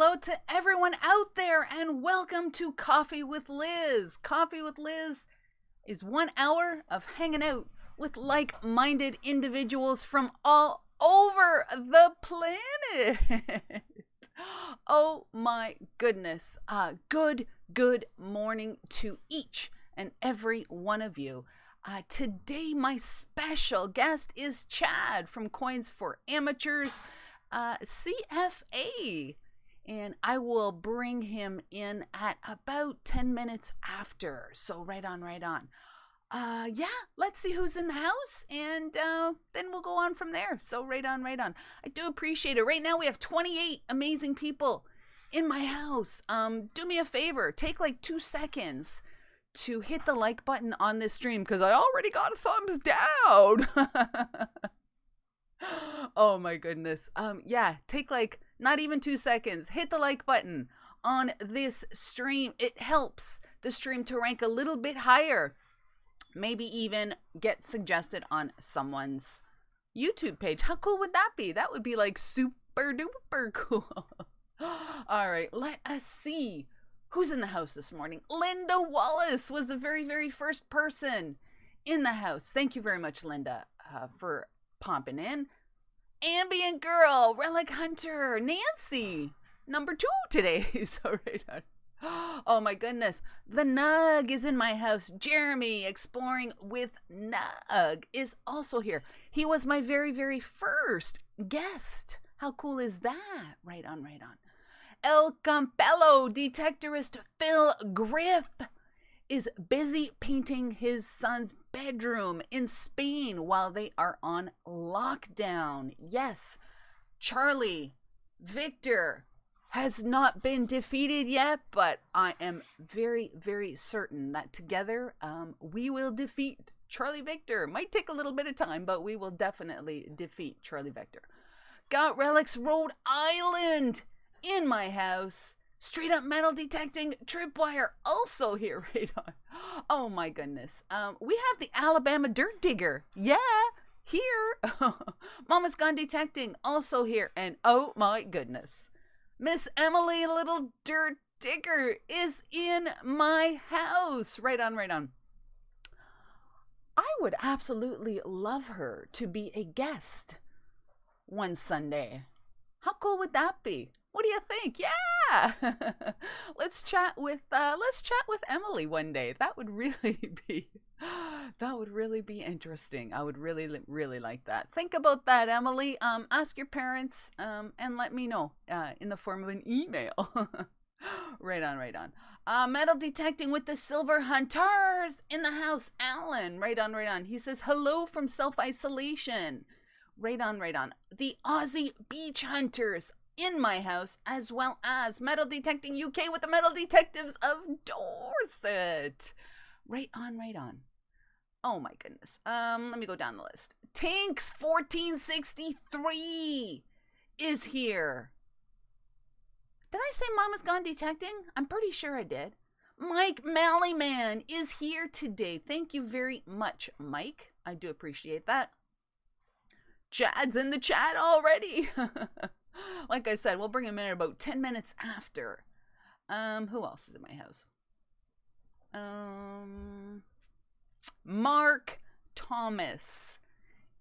Hello to everyone out there and welcome to Coffee with Liz. Coffee with Liz is 1 hour of hanging out with like-minded individuals from all over the planet. Oh my goodness. Good morning to each and every one of you. Today my special guest is Chad from Coins For Amateurs, CFA. And I will bring him in at about 10 minutes after. So right on. Yeah, let's see who's in the house, and then we'll go on from there. So right on. I do appreciate it. Right now we have 28 amazing people in my house. Do me a favor, take like 2 seconds to hit the like button on this stream because I already got a thumbs down. Oh my goodness. Yeah, take like not even 2 seconds. Hit the like button on this stream. It helps the stream to rank a little bit higher. Maybe even get suggested on someone's YouTube page. How cool would that be? That would be like super duper cool. All right, let us see who's in the house this morning. Linda Wallace was the very first person in the house. Thank you very much, Linda, for popping in. Ambient Girl, Relic Hunter, Nancy, number 2 today. So right on. Oh my goodness. The Nug is in my house. Jeremy, Exploring with Nug, is also here. He was my very first guest. How cool is that? Right on. El Campello Detectorist Phil Griff is busy painting his son's bedroom in Spain while they are on lockdown. Yes, Charlie Victor has not been defeated yet, but I am very certain that together we will defeat Charlie Victor. Might take a little bit of time, but we will definitely defeat Charlie Victor. Got Relics Rhode Island in my house. Straight up metal detecting tripwire also here. Right on. Oh my goodness. We have the Alabama Dirt Digger. Yeah, here. Mama's Gone Detecting also here. And oh my goodness, Miss Emily Little Dirt Digger is in my house. Right on. I would absolutely love her to be a guest one Sunday. How cool would that be? What do you think? Yeah. Let's chat with Emily one day. That would really be interesting. I would really like that. Think about that, Emily. Ask your parents and let me know in the form of an email. Right on. Metal Detecting with the Silver Hunters in the house. Alan, right on. He says hello from self-isolation. Right on. The Aussie Beach Hunters in my house, as well as Metal Detecting UK with the Metal Detectives of Dorset. Right on. Oh my goodness. Let me go down the list. Tinks 1463 is here. Did I say Mama's Gone Detecting? I'm pretty sure I did. Mike Mallyman is here today. Thank you very much, Mike. I do appreciate that. Chad's in the chat already. Like I said, we'll bring him in about 10 minutes after. Who else is in my house? Mark Thomas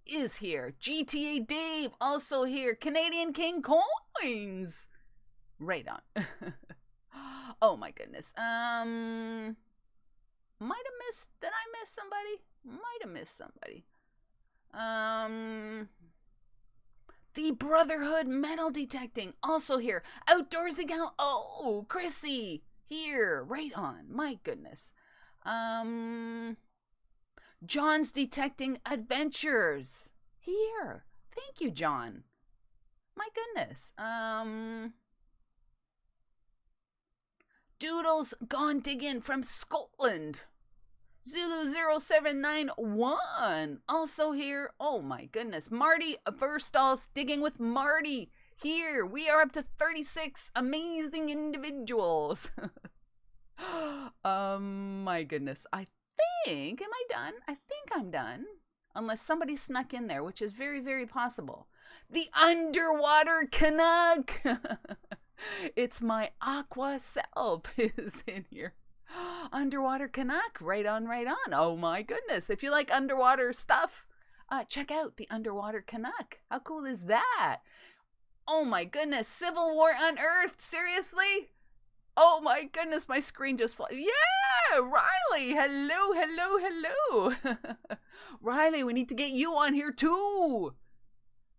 is here. GTA Dave also here. Canadian King Coins. Right on. Oh my goodness. Did I miss somebody? Might have missed somebody. The Brotherhood Metal Detecting also here. Outdoorsy Gal. Oh, Chrissy here. Right on. My goodness. John's Detecting Adventures here. Thank you, John. My goodness. Doodles Gone Digging from Scotland. Zulu0791 also here. Oh my goodness. Marty Verstall's Digging with Marty here. We are up to 36 amazing individuals. My goodness. Am I done? I think I'm done. Unless somebody snuck in there, which is very possible. The Underwater Canuck It's my aqua self is in here. Underwater Canuck, right on, right on. Oh my goodness. If you like underwater stuff, check out the Underwater Canuck. How cool is that? Oh my goodness. Civil War Unearthed. Seriously? Oh my goodness, my screen just fell. Yeah, Riley. Hello, hello, hello. Riley, we need to get you on here too.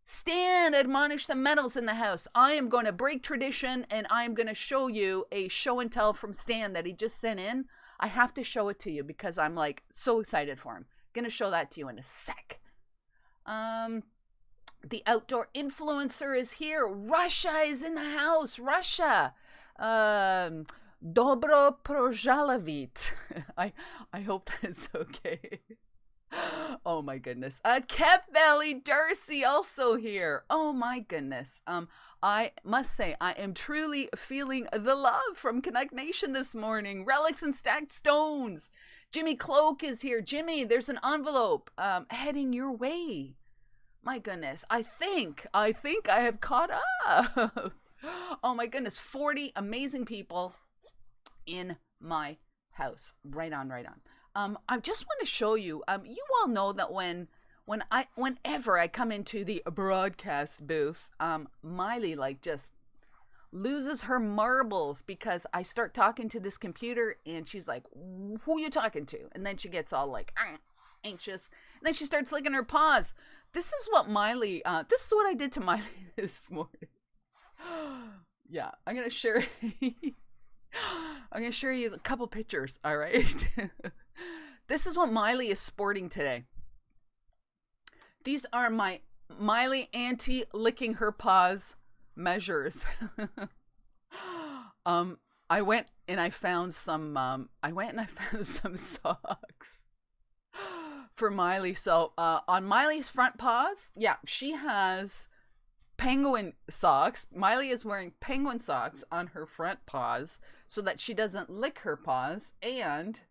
Stan, admonish the metals in the house. I am going to break tradition and I am going to show you a show and tell from Stan that he just sent in. I have to show it to you because I'm like so excited for him. Going to show that to you in a sec. The outdoor influencer is here. Russia is in the house. Russia. 𝗥𝗔𝗗𝗧𝗪𝗡𝗙. I hope that's okay. Oh my goodness. 𝗘𝗫𝗖𝗔𝗟𝗏 also here. Oh my goodness. I must say I am truly feeling the love from Canuck Nation this morning. Relics and stacked stones. Jimmy Cloak is here. Jimmy, there's an envelope heading your way. My goodness. I think I have caught up. Oh my goodness. 40 amazing people in my house. Right on, right on. I just want to show you, you all know that whenever I come into the broadcast booth, Miley like just loses her marbles because I start talking to this computer and she's like, who you talking to? And then she gets all like anxious and then she starts licking her paws. This is what I did to Miley this morning. Yeah, I'm going to share you a couple pictures, all right? This is what Miley is sporting today. These are my Miley anti-licking her paws measures. I went and I found some socks for Miley. So on Miley's front paws, yeah, she has penguin socks. Miley is wearing penguin socks on her front paws so that she doesn't lick her paws. And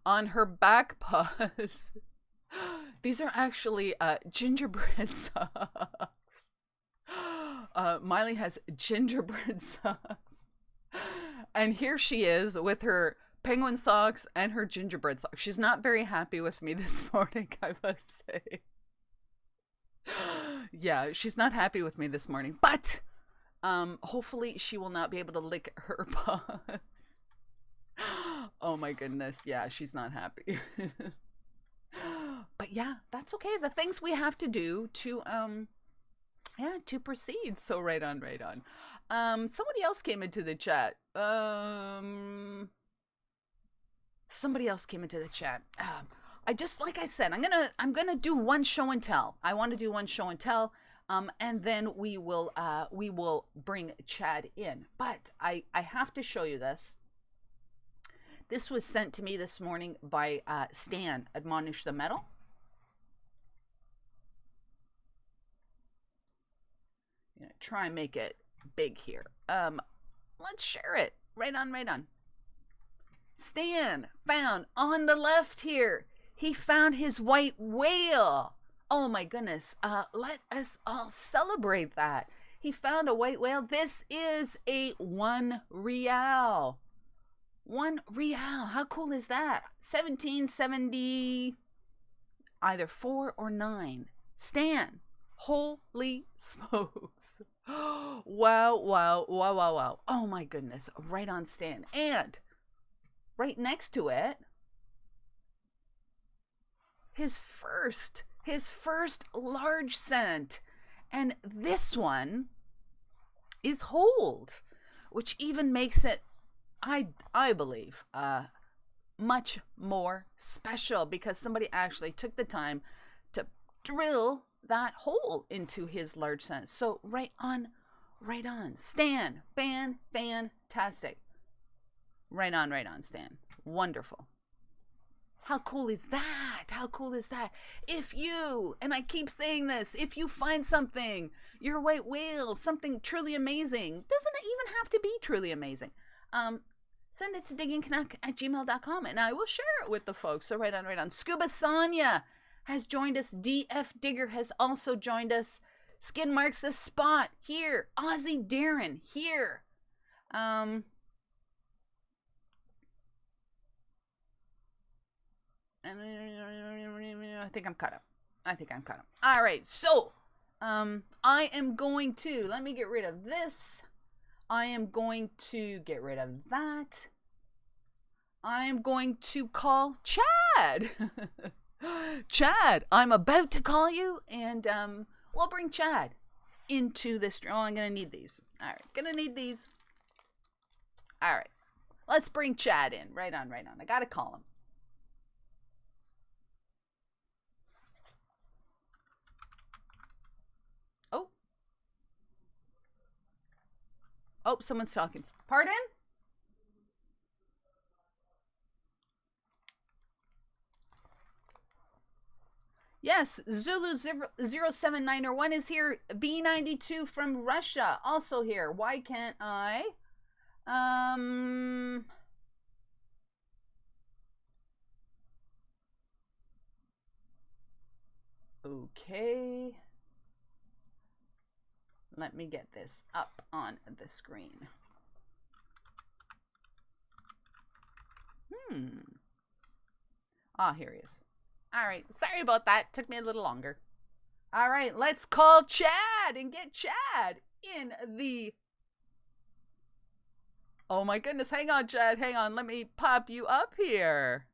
on her back paws, these are actually gingerbread socks. Miley has gingerbread socks. And here she is with her penguin socks and her gingerbread socks. She's not very happy with me this morning, I must say. Yeah, she's not happy with me this morning, but hopefully she will not be able to lick her paws. Oh my goodness, yeah, she's not happy. But yeah, that's okay. The things we have to do to proceed. So right on, right on. Somebody else came into the chat. Somebody else came into the chat. I just, like I said, I'm gonna do one show and tell. I want to do one show and tell, and then we will bring Chad in. But I have to show you this. This was sent to me this morning by Stan, Admonish the Metal. Try and make it big here. Let's share it. Right on, right on. Stan found on the left here. He found his white whale. Oh my goodness. Let us all celebrate that. He found a white whale. This is a 1 real. 1 real. How cool is that? 1770, either 4 or 9. Stan, holy smokes. Wow, wow, wow, wow, wow. Oh my goodness. Right on Stan. And right next to it, his first large cent. And this one is hold, which even makes it, I believe, much more special because somebody actually took the time to drill that hole into his large cent. So right on. Stan, fantastic. Right on, Stan. Wonderful. How cool is that? How cool is that? If you, and I keep saying this, if you find something, your white whale, something truly amazing, doesn't even have to be truly amazing, send it to diggingcanuck@gmail.com and I will share it with the folks. So right on. Scuba Sonia has joined us. DF Digger has also joined us. Skin marks the spot. Here. Aussie Darren. Here. I think I'm caught up. All right. So, I am going to, let me get rid of this. I am going to get rid of that. I am going to call Chad. Chad, I'm about to call you, and we'll bring Chad into this. Oh, I'm going to need these. All right, going to need these. All right, let's bring Chad in. Right on. I got to call him. Oh, someone's talking. Pardon? Yes, Zulu 07901 is here. B92 from Russia also here. Why can't I? Okay. Let me get this up on the screen. Ah, here he is. All right. Sorry about that. Took me a little longer. All right. Let's call Chad and get Chad in the... Oh, my goodness. Hang on, Chad. Hang on. Let me pop you up here.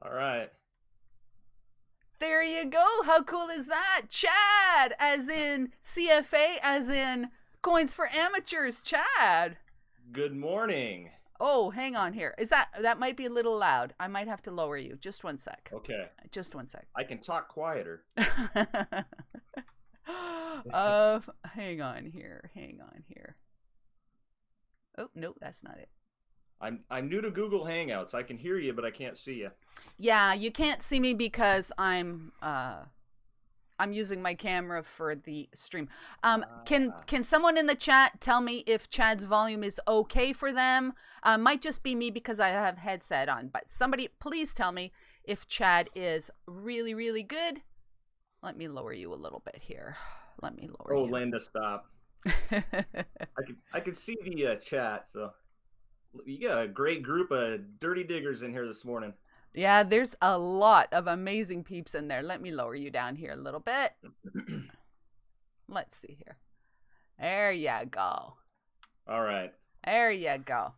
All right. There you go. How cool is that? Chad, as in CFA, as in Coins for Amateurs. Chad. Good morning. Oh, hang on here. Is that might be a little loud. I might have to lower you. Just one sec. Okay. Just one sec. I can talk quieter. Hang on here. Oh, no, that's not it. I'm new to Google Hangouts. I can hear you, but I can't see you. Yeah, you can't see me because I'm using my camera for the stream. Can someone in the chat tell me if Chad's volume is okay for them? Might just be me because I have headset on, but somebody please tell me if Chad is really, really good. Let me lower you a little bit here. Let me lower you. Oh, Linda, stop. I can see the chat, so you got a great group of dirty diggers in here this morning. Yeah, there's a lot of amazing peeps in there. Let me lower you down here a little bit. Let's see here. There you go. All right. There you go.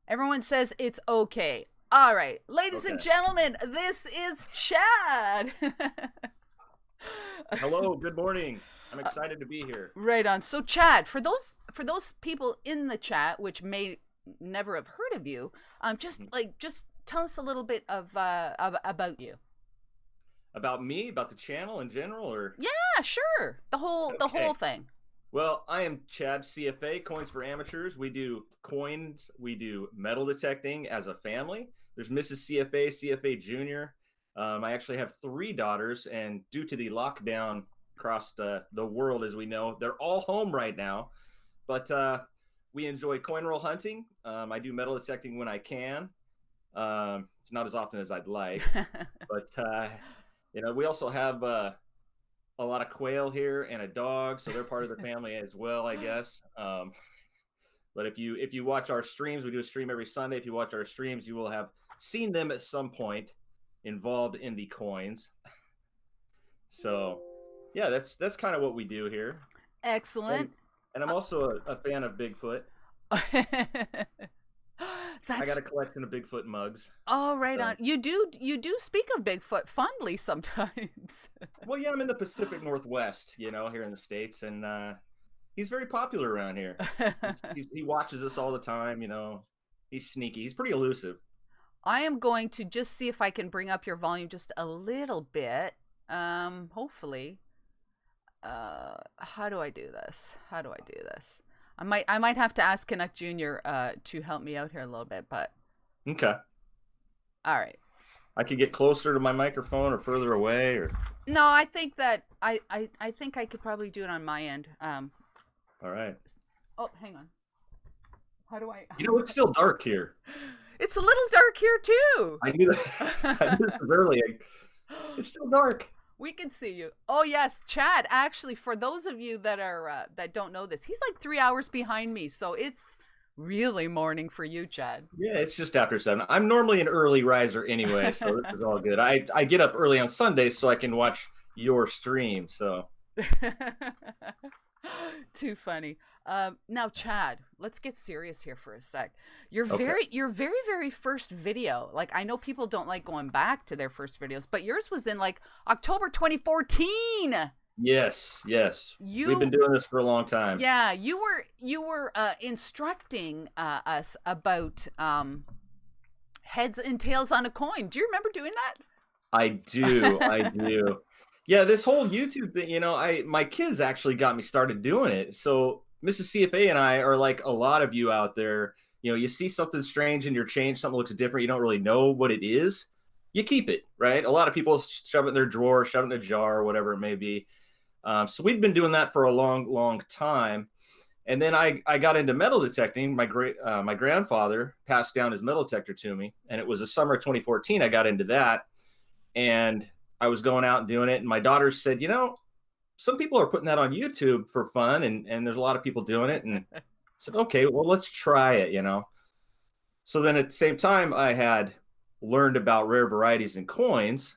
Everyone says it's okay. All right. Ladies and gentlemen, this is Chad. Hello, good morning. I'm excited to be here. Right on. So Chad, for those people in the chat which may never have heard of you, just tell us a little bit of about you. About me, about the channel in general, or? Yeah, sure. The whole thing. Well, I am Chad, CFA Coins for Amateurs. We do coins. We do metal detecting as a family. There's Mrs. CFA, CFA Junior. I actually have 3 daughters, and due to the lockdown across the world, as we know, they're all home right now. But we enjoy coin roll hunting. I do metal detecting when I can. It's not as often as I'd like, but we also have a lot of quail here and a dog, so they're part of the family as well, I guess. But if you watch our streams, we do a stream every Sunday. If you watch our streams, you will have seen them at some point involved in the coins. So yeah, that's kind of what we do here. Excellent. And I'm also a fan of Bigfoot. I got a collection of Bigfoot mugs. Oh, right on. You do speak of Bigfoot fondly sometimes. Well, yeah, I'm in the Pacific Northwest, here in the States, and he's very popular around here. He watches us all the time, He's sneaky. He's pretty elusive. I am going to just see if I can bring up your volume just a little bit. Hopefully. How do I do this? I might have to ask 𝗥𝗔𝗗𝗓𝗪𝗓 to help me out here a little bit, but okay. All right. I could get closer to my microphone or further away, or no. I think that I think I could probably do it on my end. All right. Oh, hang on. How do I? It's still dark here. It's a little dark here too. I knew that. I knew this was early. It's still dark. We can see you. Oh yes, Chad. Actually, for those of you that are that don't know this, he's like 3 hours behind me, so it's really morning for you, Chad. Yeah, it's just after 7. I'm normally an early riser anyway, so this is all good. I get up early on Sundays so I can watch your stream. So Too funny. Now, Chad, let's get serious here for a sec. Your okay. very first video. Like, I know people don't like going back to their first videos, but yours was in like October 2014. Yes. We've been doing this for a long time. Yeah, you were instructing us about heads and tails on a coin. Do you remember doing that? I do. Yeah, this whole YouTube thing, my kids actually got me started doing it. So Mrs. CFA and I are like a lot of you out there. You see something strange in your change, something looks different, you don't really know what it is. You keep it, right? A lot of people shove it in their drawer, shove it in a jar, whatever it may be. So we've been doing that for a long time. And then I got into metal detecting. My grandfather passed down his metal detector to me, and it was the summer of 2014 I got into that. And I was going out and doing it, and my daughter said, some people are putting that on YouTube for fun, and there's a lot of people doing it. And I said, okay, well, let's try it, So then at the same time, I had learned about rare varieties and coins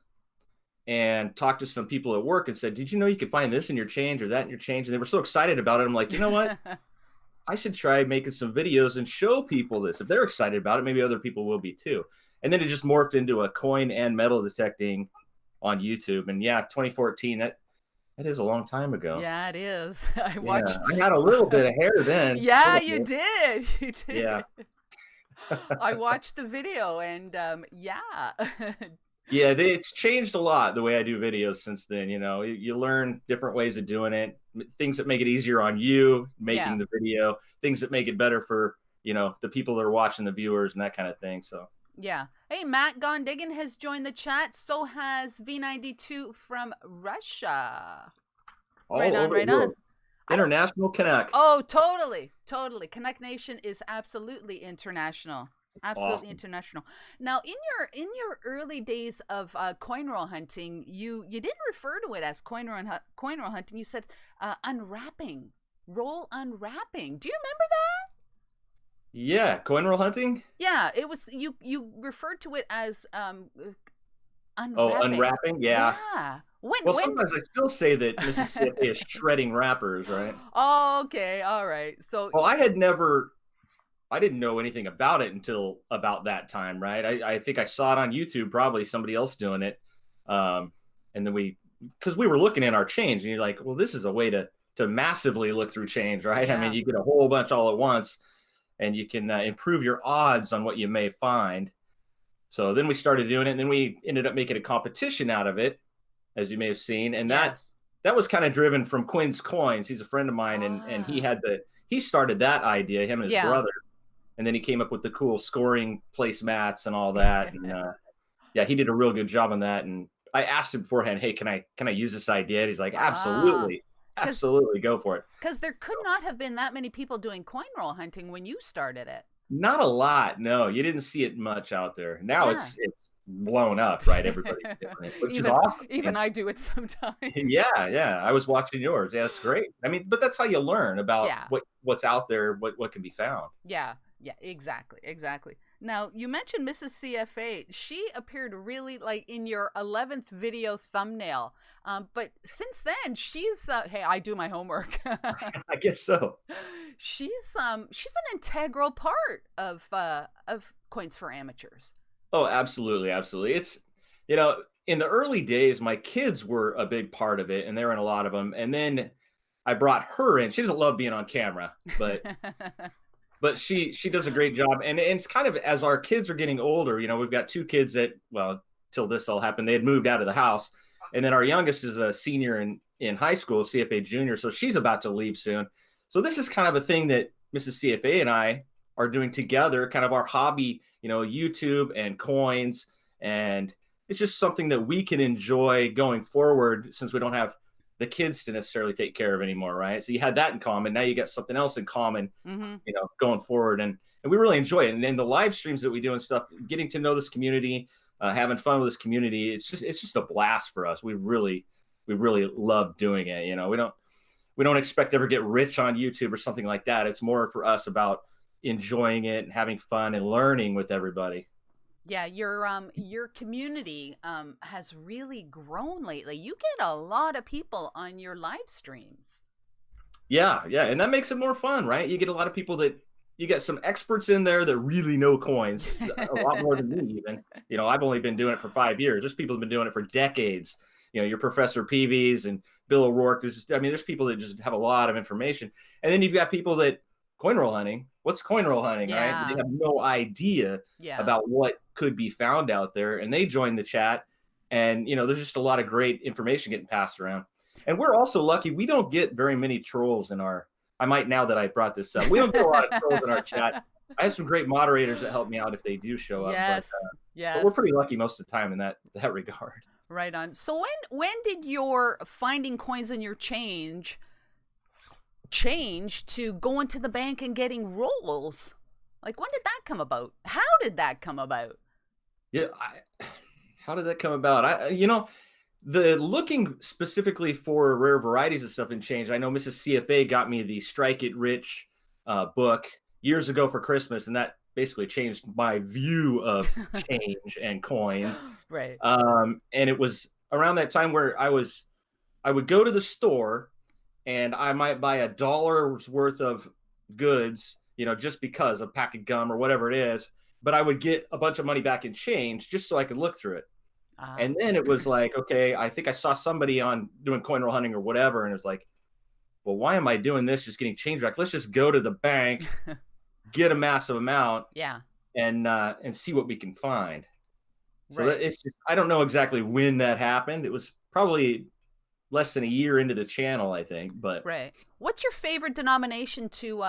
and talked to some people at work and said, did you know you could find this in your change or that in your change? And they were so excited about it. I'm like, you know what? I should try making some videos and show people this. If they're excited about it, maybe other people will be too. And then it just morphed into a coin and metal detecting on YouTube. And yeah, 2014, that is a long time ago. Yeah, it is. I watched. I had a little bit of hair then. Yeah, you did. You did. Yeah. I watched the video, and yeah. Yeah, it's changed a lot the way I do videos since then. You learn different ways of doing it, things that make it easier on you making the video, things that make it better for the people that are watching, the viewers, and that kind of thing. So yeah. Hey, Matt Gone Diggin' has joined the chat. So has V92 from Russia. Right on. International Canuck. Oh, totally. Canuck Nation is absolutely international. Absolutely awesome. International. Now, in your early days of coin roll hunting, you didn't refer to it as coin roll hunting. You said unwrapping, roll unwrapping. Do you remember that? Yeah, coin roll hunting. Yeah, it was you referred to it as unwrapping. Oh, unwrapping. Yeah. Sometimes I still say that Mrs. CFA is shredding wrappers, right? Oh, okay, all right. So I didn't know anything about it until about that time, right? I think I saw it on YouTube, probably somebody else doing it. And then because we were looking in our change, and you're like, well, this is a way to massively look through change, right? Yeah. I mean, you get a whole bunch all at once, and you can improve your odds on what you may find. So then we started doing it, and then we ended up making a competition out of it, as you may have seen. And that was kind of driven from Quinn's Coins. He's a friend of mine, and he started that idea, him and his brother. And then he came up with the cool scoring placemats and all that. And he did a real good job on that. And I asked him beforehand, hey, can I use this idea? And he's like, absolutely, go for it. Because there could not have been that many people doing coin roll hunting when you started it. Not a lot. No, you didn't see it much out there. Now it's blown up, right? Everybody's different, which is awesome. Even I do it sometimes. Yeah. I was watching yours. Yeah, that's great. I mean, but that's how you learn about what's out there, what can be found. Yeah, exactly. Now, you mentioned Mrs. CFA. She appeared really like in your 11th video thumbnail. But since then, she's hey, I do my homework. I guess so. She's an integral part of Coins for Amateurs. Oh, absolutely. It's in the early days, my kids were a big part of it, and they were in a lot of them. And then I brought her in. She doesn't love being on camera, but but she does a great job. And it's kind of, as our kids are getting older, we've got 2 kids that, well, till this all happened, they had moved out of the house. And then our youngest is a senior in high school, CFA junior. So she's about to leave soon. So this is kind of a thing that Mrs. CFA and I are doing together, kind of our hobby, YouTube and coins. And it's just something that we can enjoy going forward, since we don't have the kids to necessarily take care of anymore, right? So you had that in common. Now you got something else in common, going forward. And we really enjoy it. And in the live streams that we do and stuff, getting to know this community, having fun with this community. It's just a blast for us. We really love doing it. You know, we don't expect to ever get rich on YouTube or something like that. It's more for us about enjoying it and having fun and learning with everybody. Yeah, your community has really grown lately. You get a lot of people on your live streams. Yeah, yeah, and that makes it more fun, right? You get a lot of people that you get some experts in there that really know coins a lot more than me even. You know, I've only been doing it for 5 years. There's people who've been doing it for decades. You know, your Professor Peavy's and Bill O'Rourke. There's people that just have a lot of information. And then you've got people that coin roll hunting. What's coin roll hunting, right? Yeah. They have no idea Yeah. about what could be found out there, and they join the chat. And, you know, there's just a lot of great information getting passed around. And we're also lucky. We don't get very many trolls in our, I might now that I brought this up, we don't get a lot of trolls in our chat. I have some great moderators that help me out if they do show up. Yes. But we're pretty lucky most of the time in that regard. Right on. So when did your finding coins in your change to going to the bank and getting rolls? Like, when did that come about? How did that come about? Yeah, how did that come about? You know, the looking specifically for rare varieties and stuff in change. I know Mrs. CFA got me the Strike It Rich book years ago for Christmas, and that basically changed my view of change and coins. Right. And it was around that time where I would go to the store and I might buy $1 worth of goods, you know, just because a pack of gum or whatever it is, but I would get a bunch of money back in change just so I could look through it. And then it was like, okay, I think I saw somebody on doing coin roll hunting or whatever, and it was like, well, why am I doing this? Just getting change back. Let's just go to the bank, get a massive amount, yeah, and see what we can find. So right. it's just, I don't know exactly when that happened. It was probably less than a year into the channel, I think. But right. What's your favorite denomination to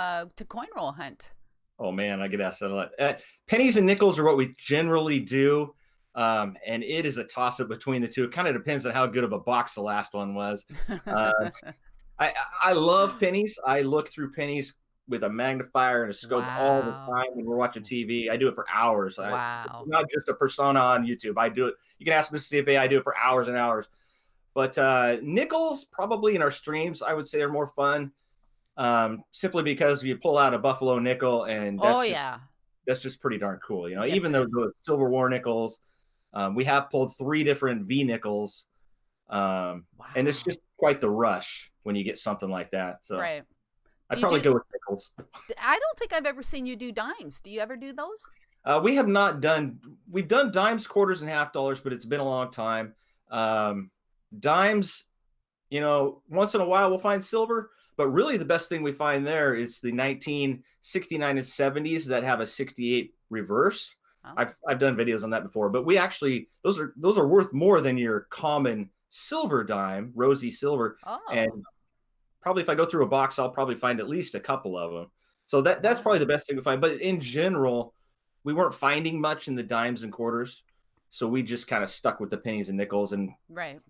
coin roll hunt? Oh man, I get asked that a lot. Pennies and nickels are what we generally do. And it is a toss up between the two. It kind of depends on how good of a box the last one was. I love pennies. I look through pennies with a magnifier and a scope all the time when we're watching TV. I do it for hours. Wow. I'm not just a persona on YouTube. I do it. You can ask Mrs. CFA. I do it for hours and hours. But nickels, probably in our streams, I would say are more fun. Simply because you pull out a buffalo nickel and that's just pretty darn cool. You know, yes, even though the Silver War nickels, we have pulled 3 different V nickels. And it's just quite the rush when you get something like that. So right. I'd probably go with nickels. I don't think I've ever seen you do dimes. Do you ever do those? We have not done, we've done dimes, quarters, and half dollars, but it's been a long time. Dimes, you know, once in a while we'll find silver, but really the best thing we find there is the 1969 and 70s that have a 68 reverse. Oh. I've done videos on that before, but we actually, those are worth more than your common silver dime, rosy silver. Oh. And probably if I go through a box, I'll probably find at least a couple of them. So that's probably the best thing to find. But in general, we weren't finding much in the dimes and quarters. So we just kind of stuck with the pennies and nickels. And right.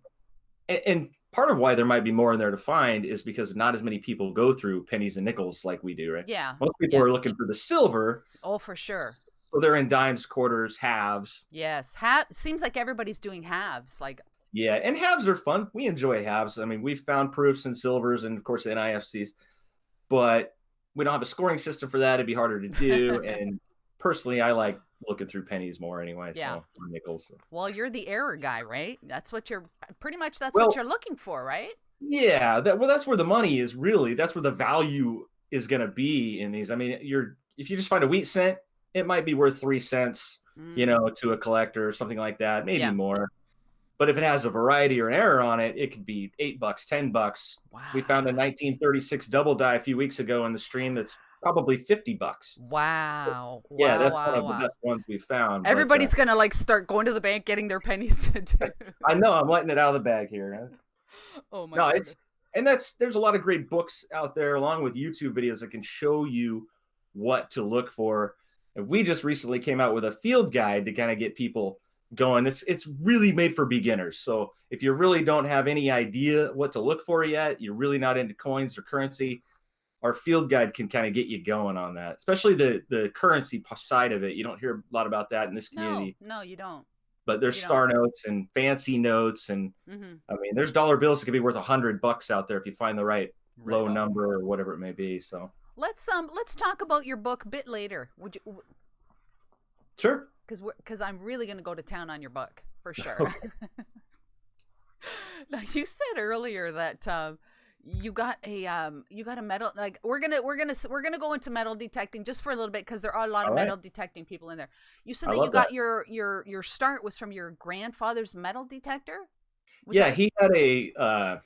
And part of why there might be more in there to find is because not as many people go through pennies and nickels like we do, right? Yeah. Most people are looking for the silver. Oh, for sure. So they're in dimes, quarters, halves. Yes. Seems like everybody's doing halves. Like. Yeah, and halves are fun. We enjoy halves. I mean, we've found proofs and silvers and, of course, the NIFCs. But we don't have a scoring system for that. It'd be harder to do. And personally, I like looking through pennies more anyway. Yeah. So nickels. So. Well, you're the error guy, right? That's what you're pretty much. That's what you're looking for, right? Yeah. That's where the money is really. That's where the value is going to be in these. I mean, if you just find a wheat cent, it might be worth 3 cents, you know, to a collector or something like that, maybe more. But if it has a variety or an error on it, it could be $8, $10. Wow. We found a 1936 double die a few weeks ago in the stream that's probably $50. Wow. Yeah, that's one of the best ones we found. Everybody's gonna like start going to the bank, getting their pennies to do. I know, I'm letting it out of the bag here. Oh my God. There's a lot of great books out there along with YouTube videos that can show you what to look for. And we just recently came out with a field guide to kind of get people going. It's really made for beginners. So if you really don't have any idea what to look for yet, you're really not into coins or currency, our field guide can kind of get you going on that, especially the currency side of it. You don't hear a lot about that in this community. No, you don't. but there's You star don't. notes and fancy notes, and Mm-hmm. I mean, there's dollar bills that could be worth $100 out there if you find the right Right low on. number or whatever it may be. So Let's talk about your book a bit later. Would you? sure. Because I'm really gonna go to town on your book for sure. Okay. Now you said earlier that you got a metal, like we're gonna go into metal detecting just for a little bit because there are a lot All of right. metal detecting people in there. You said I that you love that. got your start was from your grandfather's metal detector. Was Yeah, that? he had a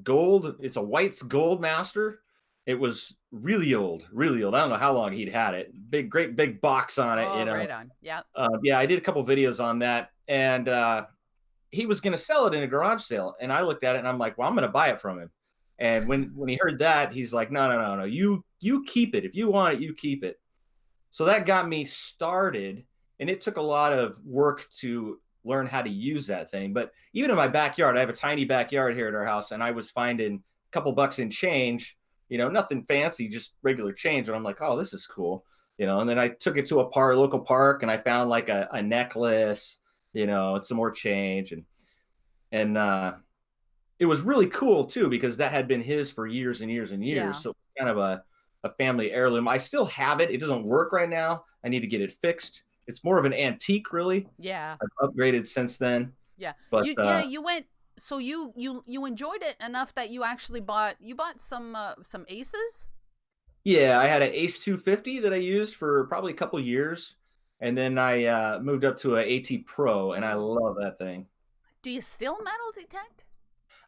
gold. It's a White's Gold Master. It was really old, really old. I don't know how long he'd had it. Big, great, big box on it. Oh, right on. Yeah. Yeah, I did a couple videos on that, and he was going to sell it in a garage sale, and I looked at it and I'm like, well, I'm going to buy it from him. And when he heard that, he's like, no, no, no, no, you keep it. If you want it, you keep it. So that got me started, and it took a lot of work to learn how to use that thing. But even in my backyard, I have a tiny backyard here at our house, and I was finding a couple bucks in change, nothing fancy, just regular change. And I'm like, oh, this is cool. And then I took it to a local park, and I found like a necklace, and some more change. And it was really cool too, because that had been his for years and years and years. Yeah. So kind of a family heirloom. I still have it. It doesn't work right now. I need to get it fixed. It's more of an antique, really. Yeah. I've upgraded since then. Yeah. But You went, so you enjoyed it enough that you actually bought some aces? yeah, I had an Ace 250 that I used for probably a couple years. And then I moved up to an AT Pro, and I love that thing. Do you still metal detect?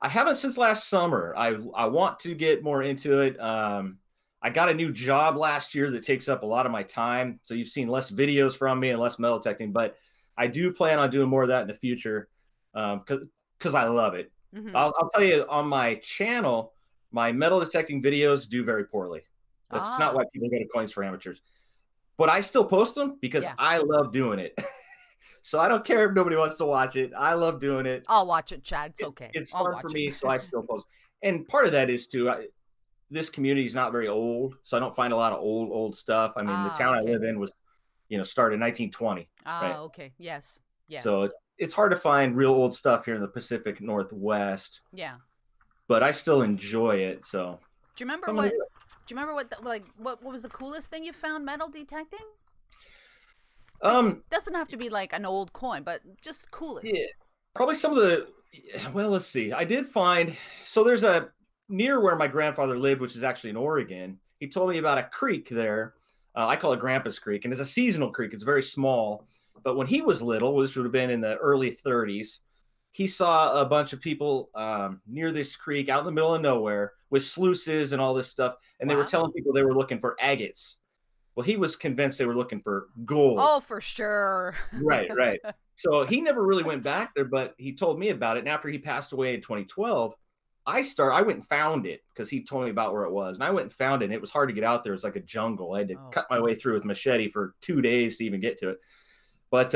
I haven't since last summer. I want to get more into it. I got a new job last year that takes up a lot of my time. So you've seen less videos from me and less metal detecting, but I do plan on doing more of that in the future because I love it. Mm-hmm. I'll tell you, on my channel, my metal detecting videos do very poorly. That's not why people go to Coins for Amateurs. But I still post them because I love doing it. So I don't care if nobody wants to watch it. I love doing it. I'll watch it, Chad. It's okay. It's I'll fun watch for it. me, so I still post. And part of that is too, this community is not very old, so I don't find a lot of old stuff. I mean, the town I live in was, started in 1920. Right? Okay. Yes. Yes. So it's hard to find real old stuff here in the Pacific Northwest. Yeah. But I still enjoy it. So. Do you remember what? Do you remember what was the coolest thing you found metal detecting? It doesn't have to be like an old coin, but just coolest. Yeah, probably some of the. Well, let's see. I did find, so there's a near where my grandfather lived, which is actually in Oregon. He told me about a creek there. I call it Grandpa's Creek, and it's a seasonal creek. It's very small. But when he was little, which would have been in the early 30s, he saw a bunch of people near this creek out in the middle of nowhere with sluices and all this stuff. And they were telling people they were looking for agates. Well, he was convinced they were looking for gold. Oh, for sure. Right. So he never really went back there, but he told me about it. And after he passed away in 2012, I went and found it because he told me about where it was. And I went and found it, and it was hard to get out there. It was like a jungle. I had to cut my way through with machete for 2 days to even get to it. But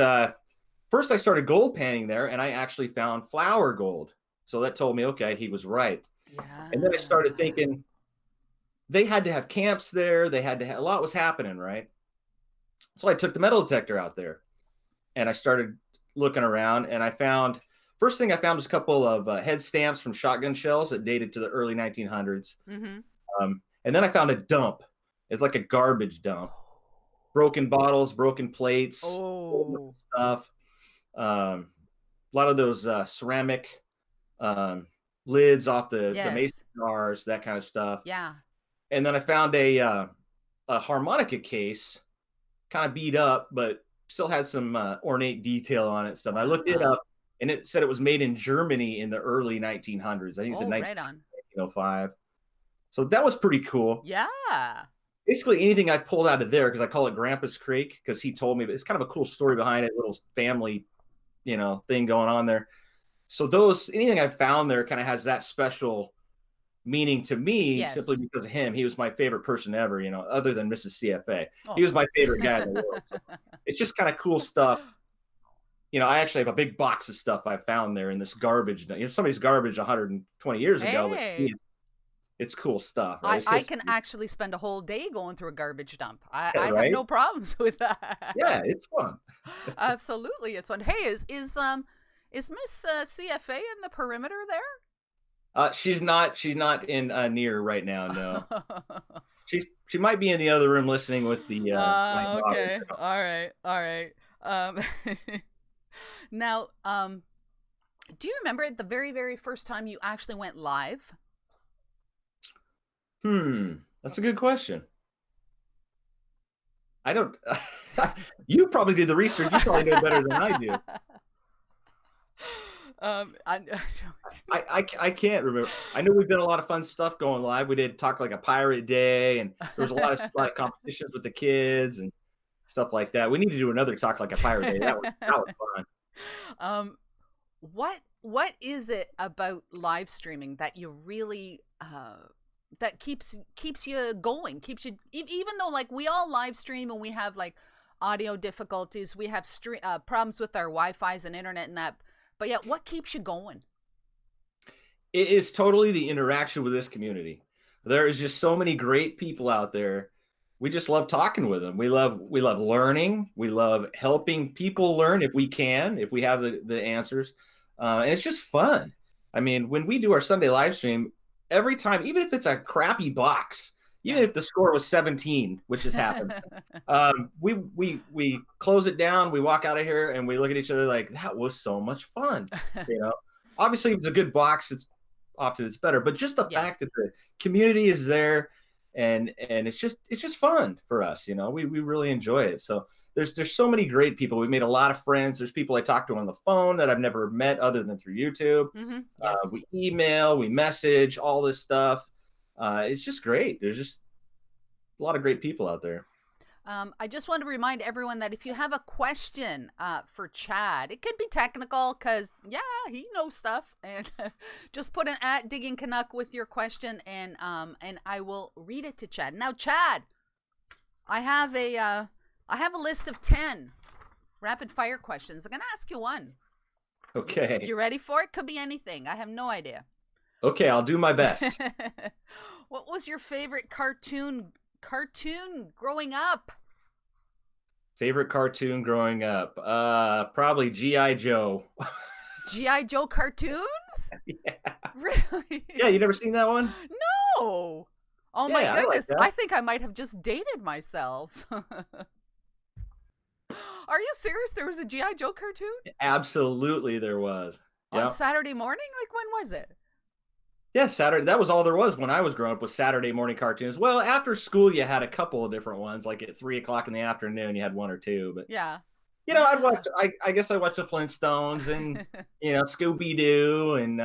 first I started gold panning there, and I actually found flour gold. So that told me, okay, he was right. Yeah. And then I started thinking, they had to have camps there. They had to have, a lot was happening, right? So I took the metal detector out there, and I started looking around, and first thing I found was a couple of head stamps from shotgun shells that dated to the early 1900s. Mm-hmm. And then I found a dump. It's like a garbage dump. Broken bottles, broken plates, stuff. A lot of those ceramic lids off the mason jars, that kind of stuff. Yeah. And then I found a harmonica case, kind of beat up, but still had some ornate detail on it and stuff. I looked it up, and it said it was made in Germany in the early 1900s. I think it's in 1905. So that was pretty cool. Yeah. Basically anything I've pulled out of there, because I call it Grandpa's Creek, because he told me, but it's kind of a cool story behind it, little family, thing going on there. So anything I've found there kind of has that special meaning to me, simply because of him. He was my favorite person ever, other than Mrs. CFA. He was my favorite guy in the world. So it's just kind of cool stuff. I actually have a big box of stuff I found there in this garbage. Somebody's garbage 120 years ago, but it's cool stuff, right? It's I can history, actually spend a whole day going through a garbage dump. I have right? no problems with that. Yeah, it's fun. Absolutely, it's fun. Hey, is Miss CFA in the perimeter She's not in near right now. No, there? she might be in the other room listening with the my daughter. Okay. All right. All right. Um, now, do you remember the very, very first time you actually went live? That's a good question. I don't. You probably did the research. You probably know better than I do. I, I can't remember. I know we've done a lot of fun stuff going live. We did Talk Like a Pirate Day, and there was a lot of competitions with the kids and stuff like that. We need to do another Talk Like a Pirate Day. That was fun. what is it about live streaming that you really that keeps you going, keeps you, even though like we all live stream and we have like audio difficulties, we have problems with our Wi-Fi's and internet and that, but yet what keeps you going? It is totally the interaction with this community. There is just so many great people out there. We just love talking with them. We love learning. We love helping people learn if we can, if we have the answers. And it's just fun. I mean, when we do our Sunday live stream, every time, even if it's a crappy box, even if the score was 17, which has happened, we close it down, we walk out of here, and we look at each other like, that was so much fun. You know, obviously, if it's a good box, it's better. But just the fact that the community is there, and it's just fun for us. You know, we really enjoy it. So there's so many great people. We've made a lot of friends. There's people I talk to on the phone that I've never met other than through YouTube. Yes. We email, we message, all this stuff. It's just great. There's just a lot of great people out there. I just want to remind everyone that if you have a question for Chad, it could be technical because, he knows stuff. And just put an @DiggingCanuck with your question, and I will read it to Chad. Now, Chad, I have a list of 10 rapid fire questions. I'm going to ask you one. Okay. You ready for it? Could be anything. I have no idea. Okay, I'll do my best. What was your favorite cartoon growing up? Favorite cartoon growing up? Probably G.I. Joe. G.I. Joe cartoons? Yeah. Really? Yeah, you never seen that one? No. Oh my goodness. Like I think I might have just dated myself. Are you serious? There was a G.I. Joe cartoon? Absolutely there was. On Saturday morning? Like, when was it? Yeah, Saturday. That was all there was when I was growing up, was Saturday morning cartoons. Well, after school, you had a couple of different ones. Like at 3:00 in the afternoon, you had one or two. But yeah, you know, I'd watch. I guess I watched the Flintstones and Scooby Doo and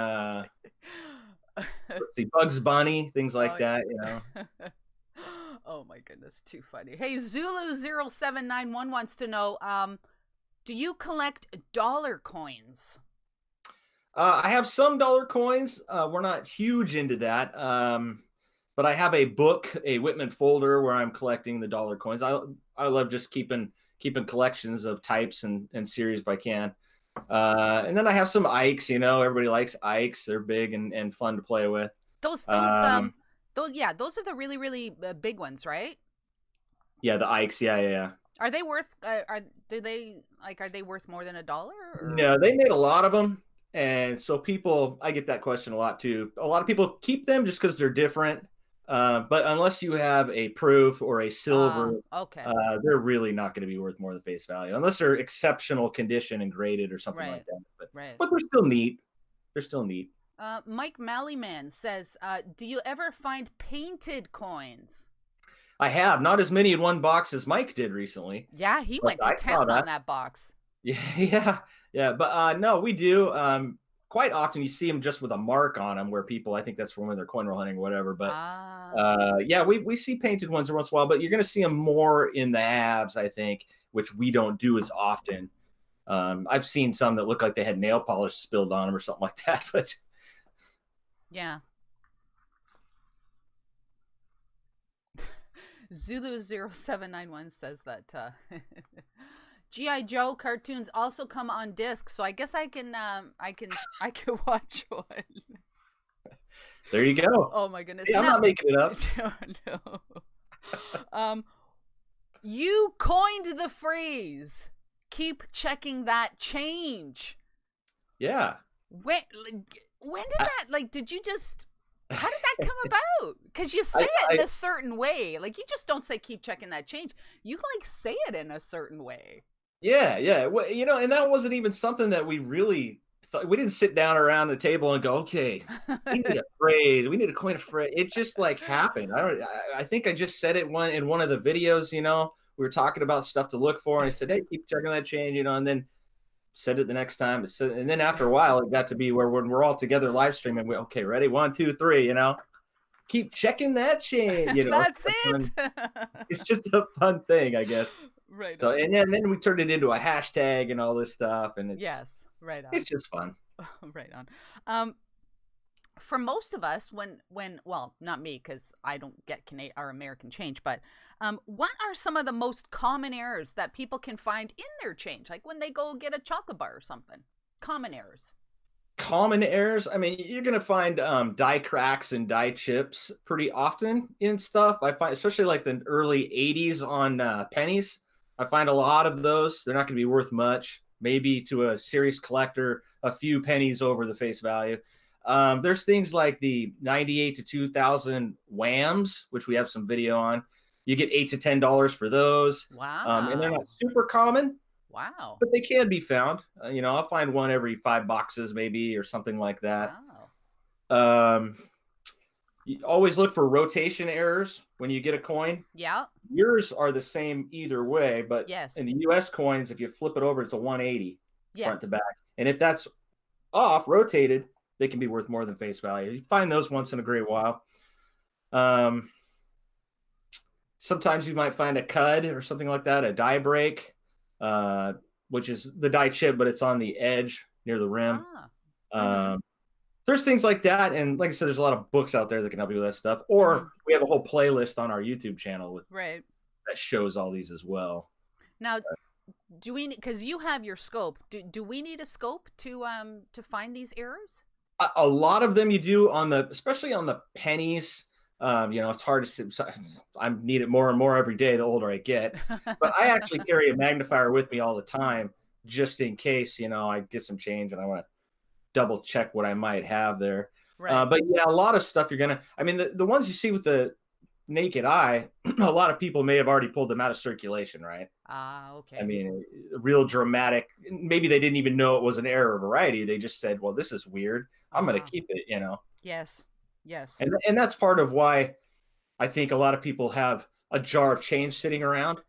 let's see, Bugs Bunny, things like that. You know. Oh my goodness, too funny. Hey, Zulu0791 wants to know, do you collect dollar coins? I have some dollar coins. We're not huge into that. But I have a book, a Whitman folder, where I'm collecting the dollar coins. I love just keeping collections of types and series if I can. And then I have some Ikes. Everybody likes Ikes. They're big and fun to play with. Those are the really, really big ones, right? Yeah, the Ikes. Yeah. Are they worth? Are they worth more than $1? Or? No, they made a lot of them. And so I get that question a lot too. A lot of people keep them just because they're different. But unless you have a proof or a silver, they're really not going to be worth more than face value, unless they're exceptional condition and graded or something like that. But they're still neat. They're still neat. Mike Mallyman says, do you ever find painted coins? I have. Not as many in one box as Mike did recently. Yeah, he went to town on that box. Yeah. But no, we do. Quite often you see them just with a mark on them, where people, I think that's from when they're coin roll hunting or whatever. But we see painted ones every once in a while, but you're going to see them more in the halves, I think, which we don't do as often. I've seen some that look like they had nail polish spilled on them or something like that. But yeah. Zulu0791 says that G.I. Joe cartoons also come on disc, so I guess I can watch one. There you go. Oh my goodness. Yeah, I'm not making it up. No. You coined the phrase, keep checking that change. Yeah. When did that, like, did you just, how did that come about? Because you say it in a certain way. Like, you just don't say keep checking that change. You, like, say it in a certain way. Yeah. Well, you know, and that wasn't even something that we really thought. We didn't sit down around the table and go, okay, we need a phrase. We need to coin a phrase. It just, like, happened. I think I just said it in one of the videos, you know, we were talking about stuff to look for. And I said, hey, keep checking that change, you know, and then said it the next time. And then after a while, it got to be where when we're all together live streaming, we, okay, ready? 1, 2, 3, you know, keep checking that chain, you know. That's it. It's just a fun thing, I guess. Right. So, and then we turned it into a hashtag and all this stuff. And it's, yes, right on. It's just fun. Right on. For most of us, when well, not me, because I don't get our American change, but what are some of the most common errors that people can find in their change? Like when they go get a chocolate bar or something. Common errors. Common errors. I mean, you're gonna find die cracks and die chips pretty often in stuff. I find, especially like the early '80s on pennies. I find a lot of those. They're not gonna be worth much. Maybe to a serious collector, a few pennies over the face value. There's things like the 98 to 2000 whams, which we have some video on. You get $8 to $10 for those. Wow. And they're not super common. Wow. But they can be found. You know, I'll find one every 5 boxes maybe or something like that. Wow. You always look for rotation errors when you get a coin. Yeah. Yours are the same either way, but yes, in the U.S. coins, if you flip it over, it's a 180 front to back. And if that's off, rotated, they can be worth more than face value. You find those once in a great while. Sometimes you might find a 𝗏𝗔𝗗𝗓𝗏 or something like that, a die break, which is the die chip, but it's on the edge near the rim. There's things like that. And like I said, there's a lot of books out there that can help you with that stuff. Or we have a whole playlist on our YouTube channel with that shows all these as well. Now, do we, because you have your scope, do we need a scope to find these errors? A lot of them you do on the, especially on the pennies. You know, it's hard to see. I need it more and more every day the older I get. But I actually carry a magnifier with me all the time, just in case, you know, I get some change and I want to double check what I might have there. But yeah, a lot of stuff you're gonna, I mean, the ones you see with the naked eye, a lot of people may have already pulled them out of circulation, right? Okay. I mean, real dramatic. Maybe they didn't even know it was an error variety. They just said, well, this is weird. I'm going to keep it, you know? Yes. Yes. And that's part of why I think a lot of people have a jar of change sitting around.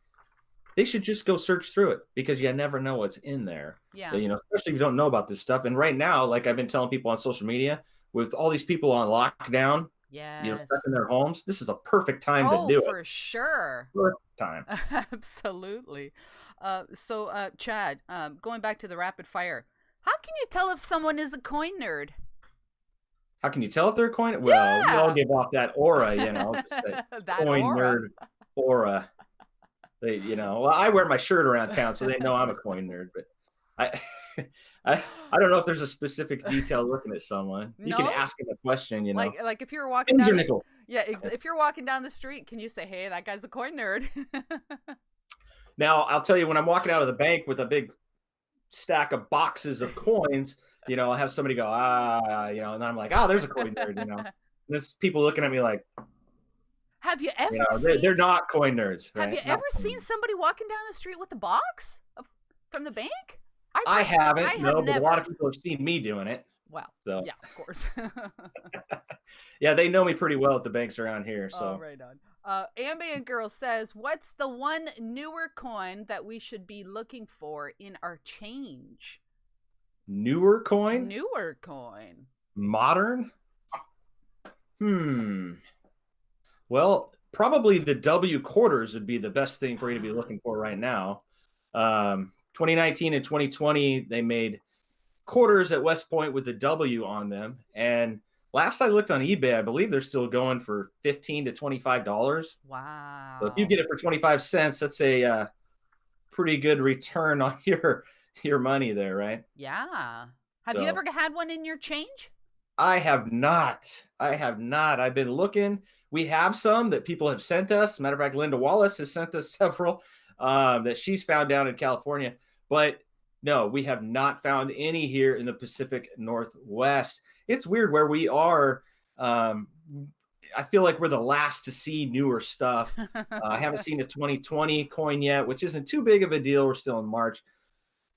They should just go search through it because you never know what's in there. Yeah. You know, especially if you don't know about this stuff. And right now, like I've been telling people on social media, with all these people on lockdown, you know, stuck in their homes, this is a perfect time to do it. For sure. Perfect time. Absolutely. So, Chad, going back to the rapid fire, how can you tell if someone is a coin nerd? How can you tell if they're a coin? Well, we all give off that aura, you know, just that coin nerd aura. They, you know, well, I wear my shirt around town, so they know I'm a coin nerd. But I don't know if there's a specific detail looking at someone. You can ask them a question, you know, like if you're walking down if you're walking down the street, can you say, "Hey, that guy's a coin nerd"? Now, I'll tell you, when I'm walking out of the bank with a big stack of boxes of coins, you know, I'll have somebody go, you know, and I'm like, there's a coin nerd, you know. And there's people looking at me like, have you ever seen, they're not coin nerds. Right? Have you ever seen somebody walking down the street with a box from the bank? I haven't, but a lot of people have seen me doing it. Wow. So. Yeah, of course. Yeah, they know me pretty well at the banks around here. So. Right on. Ambient Girl says, what's the one newer coin that we should be looking for in our change? Newer coin? Newer coin. Modern? Well, probably the W quarters would be the best thing for you to be looking for right now. 2019 and 2020, they made quarters at West Point with the W on them. And last I looked on eBay, I believe they're still going for $15 to $25. Wow. So if you get it for 25 cents, that's a pretty good return on your money there, right? Yeah. Have you ever had one in your change? I have not. I have not. I've been looking. We have some that people have sent us. Matter of fact, Linda Wallace has sent us several that she's found down in California. But no, we have not found any here in the Pacific Northwest. It's weird where we are. I feel like we're the last to see newer stuff. I haven't seen a 2020 coin yet, which isn't too big of a deal. We're still in March.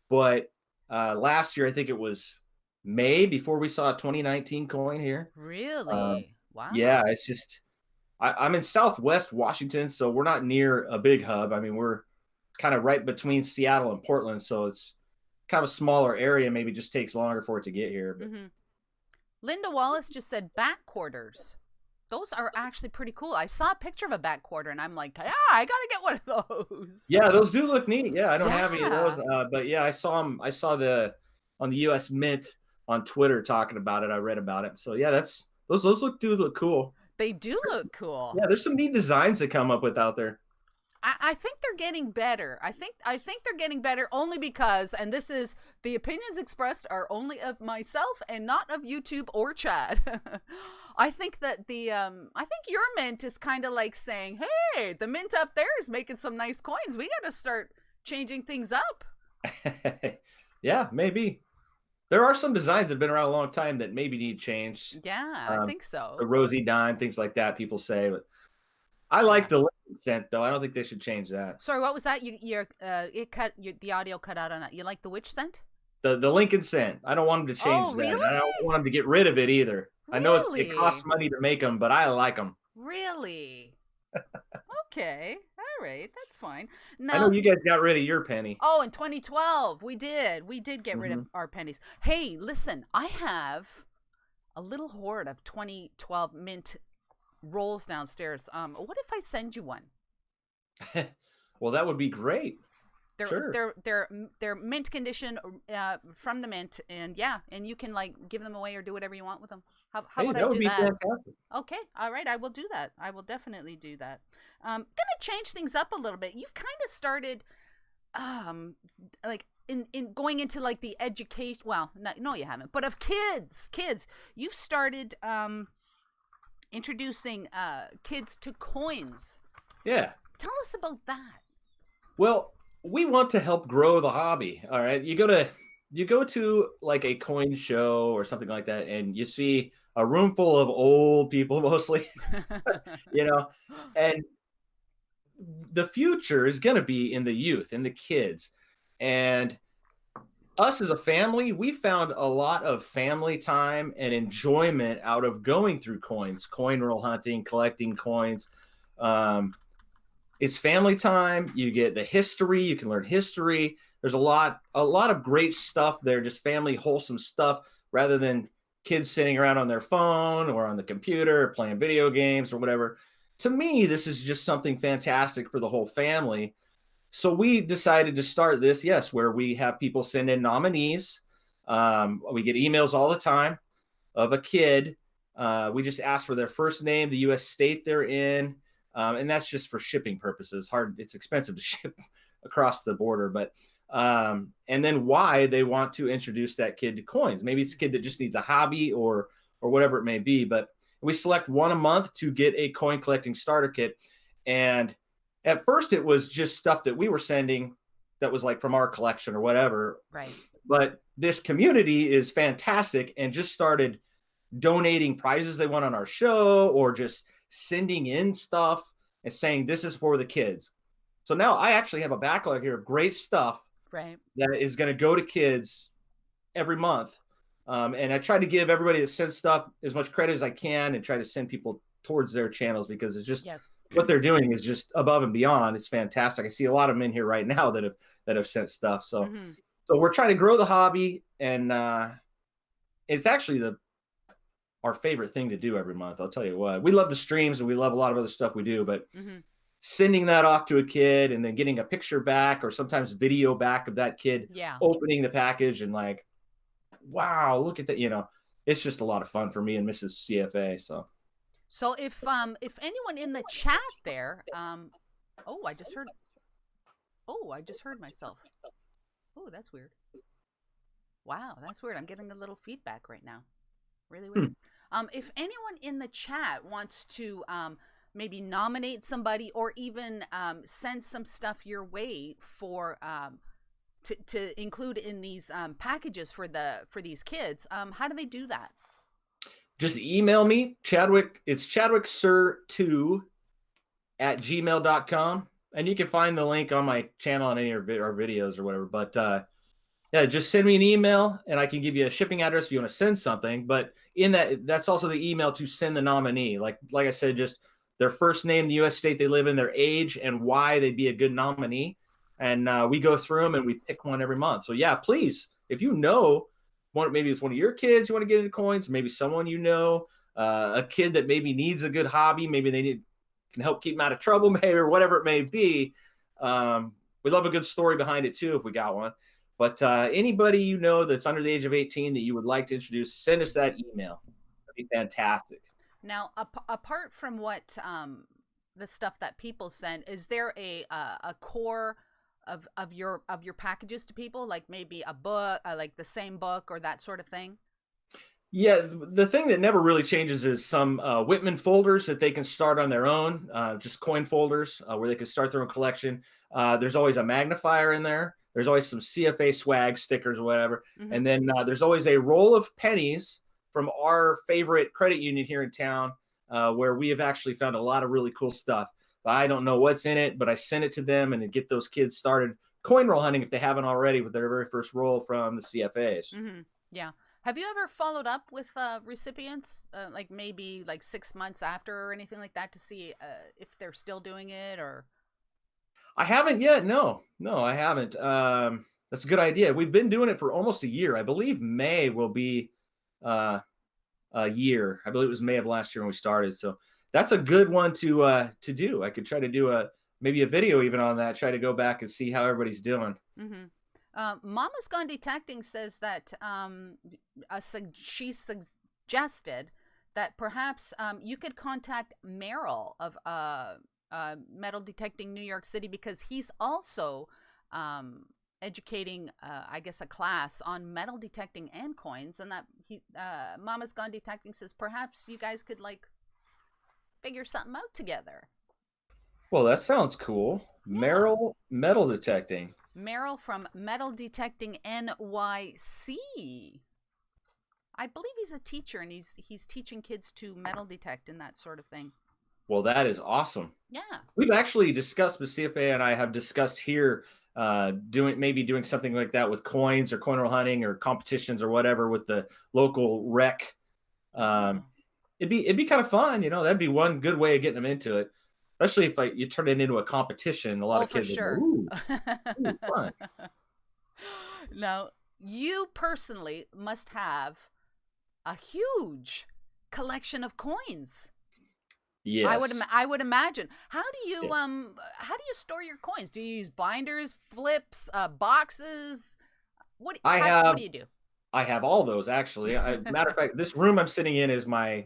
But last year, I think it was May before we saw a 2019 coin here. Really? Wow. Yeah, it's just I'm in Southwest Washington, so we're not near a big hub. I mean, we're kind of right between Seattle and Portland, so it's kind of a smaller area. Maybe just takes longer for it to get here. But. Linda Wallace just said back quarters. Those are actually pretty cool. I saw a picture of a back quarter, and I'm like, yeah, I gotta get one of those. Yeah, those do look neat. Yeah, I don't have any of those, but yeah, I saw them. I saw the on the U.S. Mint on Twitter talking about it. I read about it. So yeah, those do look cool. They do look cool. Yeah, there's some neat designs to come up with out there. I think they're getting better. I think they're getting better only because, and this is, the opinions expressed are only of myself and not of YouTube or Chad. I think that I think your mint is kind of like saying, hey, the mint up there is making some nice coins. We got to start changing things up. Yeah, maybe. There are some designs that have been around a long time that maybe need change. Yeah, I think so. The rosy dime, things like that, people say, but I like the Lincoln scent, though. I don't think they should change that. Sorry, what was that? The audio cut out on that. You like the which scent? The Lincoln scent. I don't want them to change that. Really? I don't want them to get rid of it either. Really? I know it costs money to make them, but I like them. Really? Okay. All right. That's fine. Now, I know you guys got rid of your penny. Oh, in 2012, we did. We did get rid of our pennies. Hey, listen, I have a little hoard of 2012 mint rolls downstairs. What if I send you one? Well, that would be great. They're mint condition from the mint, and and you can like give them away or do whatever you want with them. How would I do that? Fantastic. Okay, all right, I will do that. I will definitely do that. Gonna change things up a little bit. You've kind of started, like in going into like the education. Well, no, you haven't. But of kids, you've started introducing kids to coins. Yeah. Tell us about that. Well, we want to help grow the hobby. All right. You go to like a coin show or something like that, and you see a room full of old people mostly, and the future is going to be in the youth, in the kids. And us as a family, we found a lot of family time and enjoyment out of going through coins, coin roll hunting, collecting coins. It's family time. You get the history. You can learn history. There's a lot of great stuff there, just family wholesome stuff, rather than kids sitting around on their phone or on the computer playing video games or whatever. To me, this is just something fantastic for the whole family. So we decided to start this, where we have people send in nominees. We get emails all the time of a kid. We just ask for their first name, the U.S. state they're in, and that's just for shipping purposes. It's expensive to ship across the border, but and then why they want to introduce that kid to coins. Maybe it's a kid that just needs a hobby or whatever it may be. But we select one a month to get a coin collecting starter kit. And at first it was just stuff that we were sending that was like from our collection or whatever. Right. But this community is fantastic and just started donating prizes they won on our show or just sending in stuff and saying, this is for the kids. So now I actually have a backlog here of great stuff that is going to go to kids every month. And I try to give everybody that sends stuff as much credit as I can and try to send people towards their channels because it's just what they're doing is just above and beyond. It's fantastic. I see a lot of them in here right now that have sent stuff. So, so we're trying to grow the hobby, and it's actually our favorite thing to do every month. I'll tell you what, we love the streams and we love a lot of other stuff we do, but sending that off to a kid and then getting a picture back or sometimes video back of that kid opening the package and like, wow, look at that. It's just a lot of fun for me and Mrs. CFA. So if anyone in the chat there, I just heard myself. Oh, that's weird. Wow, that's weird. I'm getting a little feedback right now. Really weird. If anyone in the chat wants to maybe nominate somebody or even send some stuff your way for to include in these packages for these kids, how do they do that? Just email me, Chadwick. It's 𝗥𝗔𝗗𝗓𝗥@gmail.com, and you can find the link on my channel on any of our videos or whatever. But yeah, just send me an email, and I can give you a shipping address if you want to send something. But in that's also the email to send the nominee. Like I said, just their first name, the U.S. state they live in, their age, and why they'd be a good nominee. And we go through them and we pick one every month. So yeah, please, if you know, maybe it's one of your kids you want to get into coins, maybe someone you know, a kid that maybe needs a good hobby, maybe they can help keep them out of trouble, maybe, or whatever it may be. We love a good story behind it too if we got one. But anybody you know that's under the age of 18 that you would like to introduce, send us that email. That'd be fantastic. Now, apart from what the stuff that people send, is there a core of your packages to people, like maybe a book, like the same book or that sort of thing? Yeah, the thing that never really changes is some Whitman folders that they can start on their own, just coin folders where they can start their own collection. There's always a magnifier in there. There's always some CFA swag stickers or whatever. Mm-hmm. And then there's always a roll of pennies from our favorite credit union here in town where we have actually found a lot of really cool stuff. I don't know what's in it, but I send it to them and get those kids started coin roll hunting if they haven't already with their very first roll from the CFAs. Mm-hmm. Yeah. Have you ever followed up with recipients, like maybe like 6 months after or anything like that to see if they're still doing it or? I haven't yet. No, I haven't. That's a good idea. We've been doing it for almost a year. I believe May will be a year. I believe it was May of last year when we started. So that's a good one to do. I could try to do maybe a video even on that. Try to go back and see how everybody's doing. Mm-hmm. Mama's Gone Detecting says that she suggested that perhaps you could contact Merrill of Metal Detecting New York City, because he's also educating, I guess, a class on metal detecting and coins, and that Mama's Gone Detecting says perhaps you guys could like figure something out together. Well, that sounds cool. Yeah. Merrill Metal Detecting. Merrill from Metal Detecting NYC. I believe he's a teacher, and he's teaching kids to metal detect and that sort of thing. Well, that is awesome. Yeah. We've actually discussed with CFA, and I have discussed here doing something like that with coins or coin roll hunting or competitions or whatever with the local rec. It'd be kind of fun, that'd be one good way of getting them into it. Especially if you turn it into a competition, a lot of kids for sure. Ooh, fun. Now, you personally must have a huge collection of coins. Yes, I would imagine. How do you store your coins? Do you use binders, flips, boxes? What do you do? I have all those actually. Matter of fact, this room I'm sitting in is my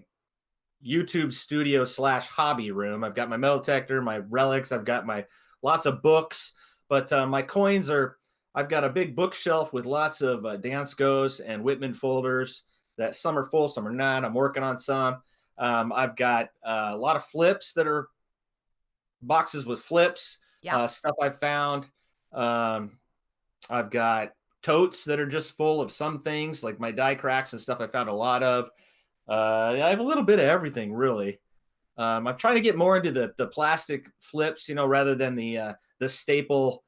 YouTube studio / hobby room. I've got my metal detector, my relics. I've got my lots of books, but my coins I've got a big bookshelf with lots of Danskos and Whitman folders that some are full, some are not. I'm working on some. I've got a lot of flips that are boxes with flips, stuff I've found. I've got totes that are just full of some things like my die cracks and stuff I found a lot of. I have a little bit of everything, really. I'm trying to get more into the plastic flips, rather than the staples.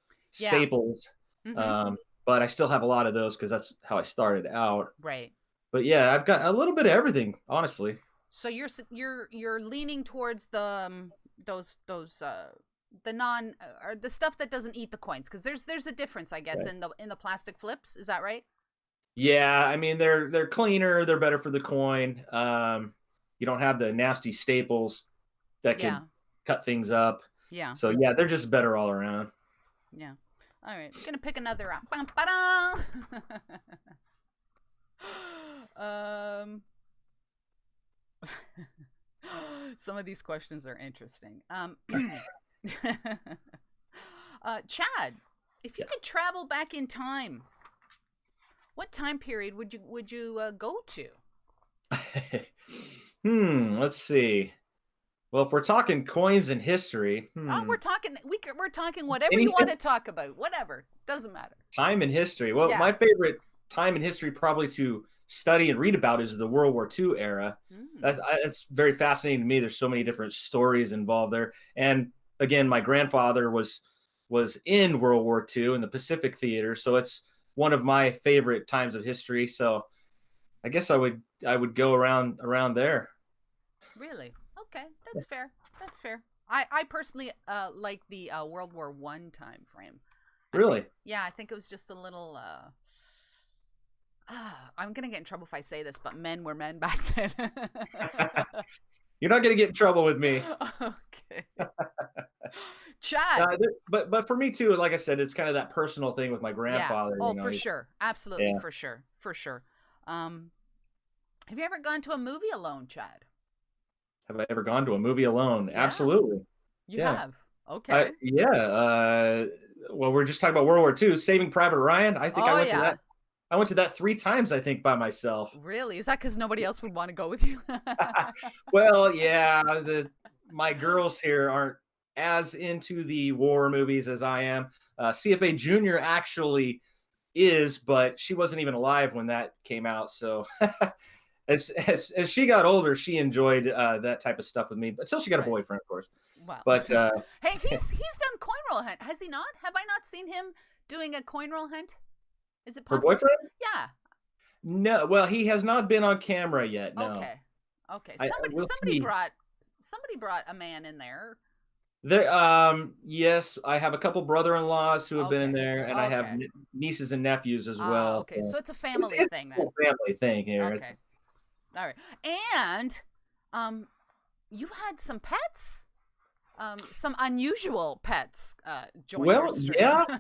Mm-hmm. But I still have a lot of those because that's how I started out. Right. But yeah, I've got a little bit of everything, honestly. So you're leaning towards the non or the stuff that doesn't eat the coins, because there's a difference, I guess, right, in the plastic flips. Is that right? Yeah, I mean they're cleaner, they're better for the coin. You don't have the nasty staples that can cut things up. Yeah. So yeah, they're just better all around. Yeah. All right, we're gonna pick another out. Some of these questions are interesting. Chad, if you could travel back in time, what time period would you go to? Let's see. Well, if we're talking coins and history, Oh, we're talking whatever you want anything to talk about. Whatever. Doesn't matter. time in history. Well, Yeah. my favorite time in history probably to study and read about is the World War II era. That's very fascinating to me. There's so many different stories involved there. And again, my grandfather was in World War II in the Pacific Theater, so it's one of my favorite times of history. So I guess I would go around there. Really? Okay, that's fair. That's fair. I personally like the World War One time frame. Really? Yeah, I think it was just a little. I'm gonna get in trouble if I say this, but men were men back then. You're not going to get in trouble with me. Okay. Chad. But for me too, like I said, it's kind of that personal thing with my Yeah. grandfather. Oh, for sure. Absolutely, Yeah. for sure. For sure. Have you ever gone to a movie alone, Chad? Have I ever gone to a movie alone? Yeah. Absolutely. You Yeah. have. Okay. Yeah. Well, we're just talking about World War II, Saving Private Ryan. I think I Oh went to yeah. that. I went to that 3 times, I think, by myself. Really? Is that because nobody else would want to go with you? Well, yeah, my girls here aren't as into the war movies as I am. CFA Junior actually is, but she wasn't even alive when that came out. So as she got older, she enjoyed that type of stuff with me until she got a Right. boyfriend, of course. Wow. But Hey, he's done coin roll hunt, has he not? Have I not seen him doing a coin roll hunt? Is it her possible? boyfriend? Yeah. No, well, he has not been on camera yet. No. Okay. Okay. We'll Somebody see. brought a man in there. There, yes, I have a couple brother-in-laws who have been in Okay. there, and I have Okay. Nieces and nephews as well. Okay. So it's a It's family it's thing a then. whole family thing here. Okay. All right. And you had some pets? Some unusual pets join your Well, stream. yeah,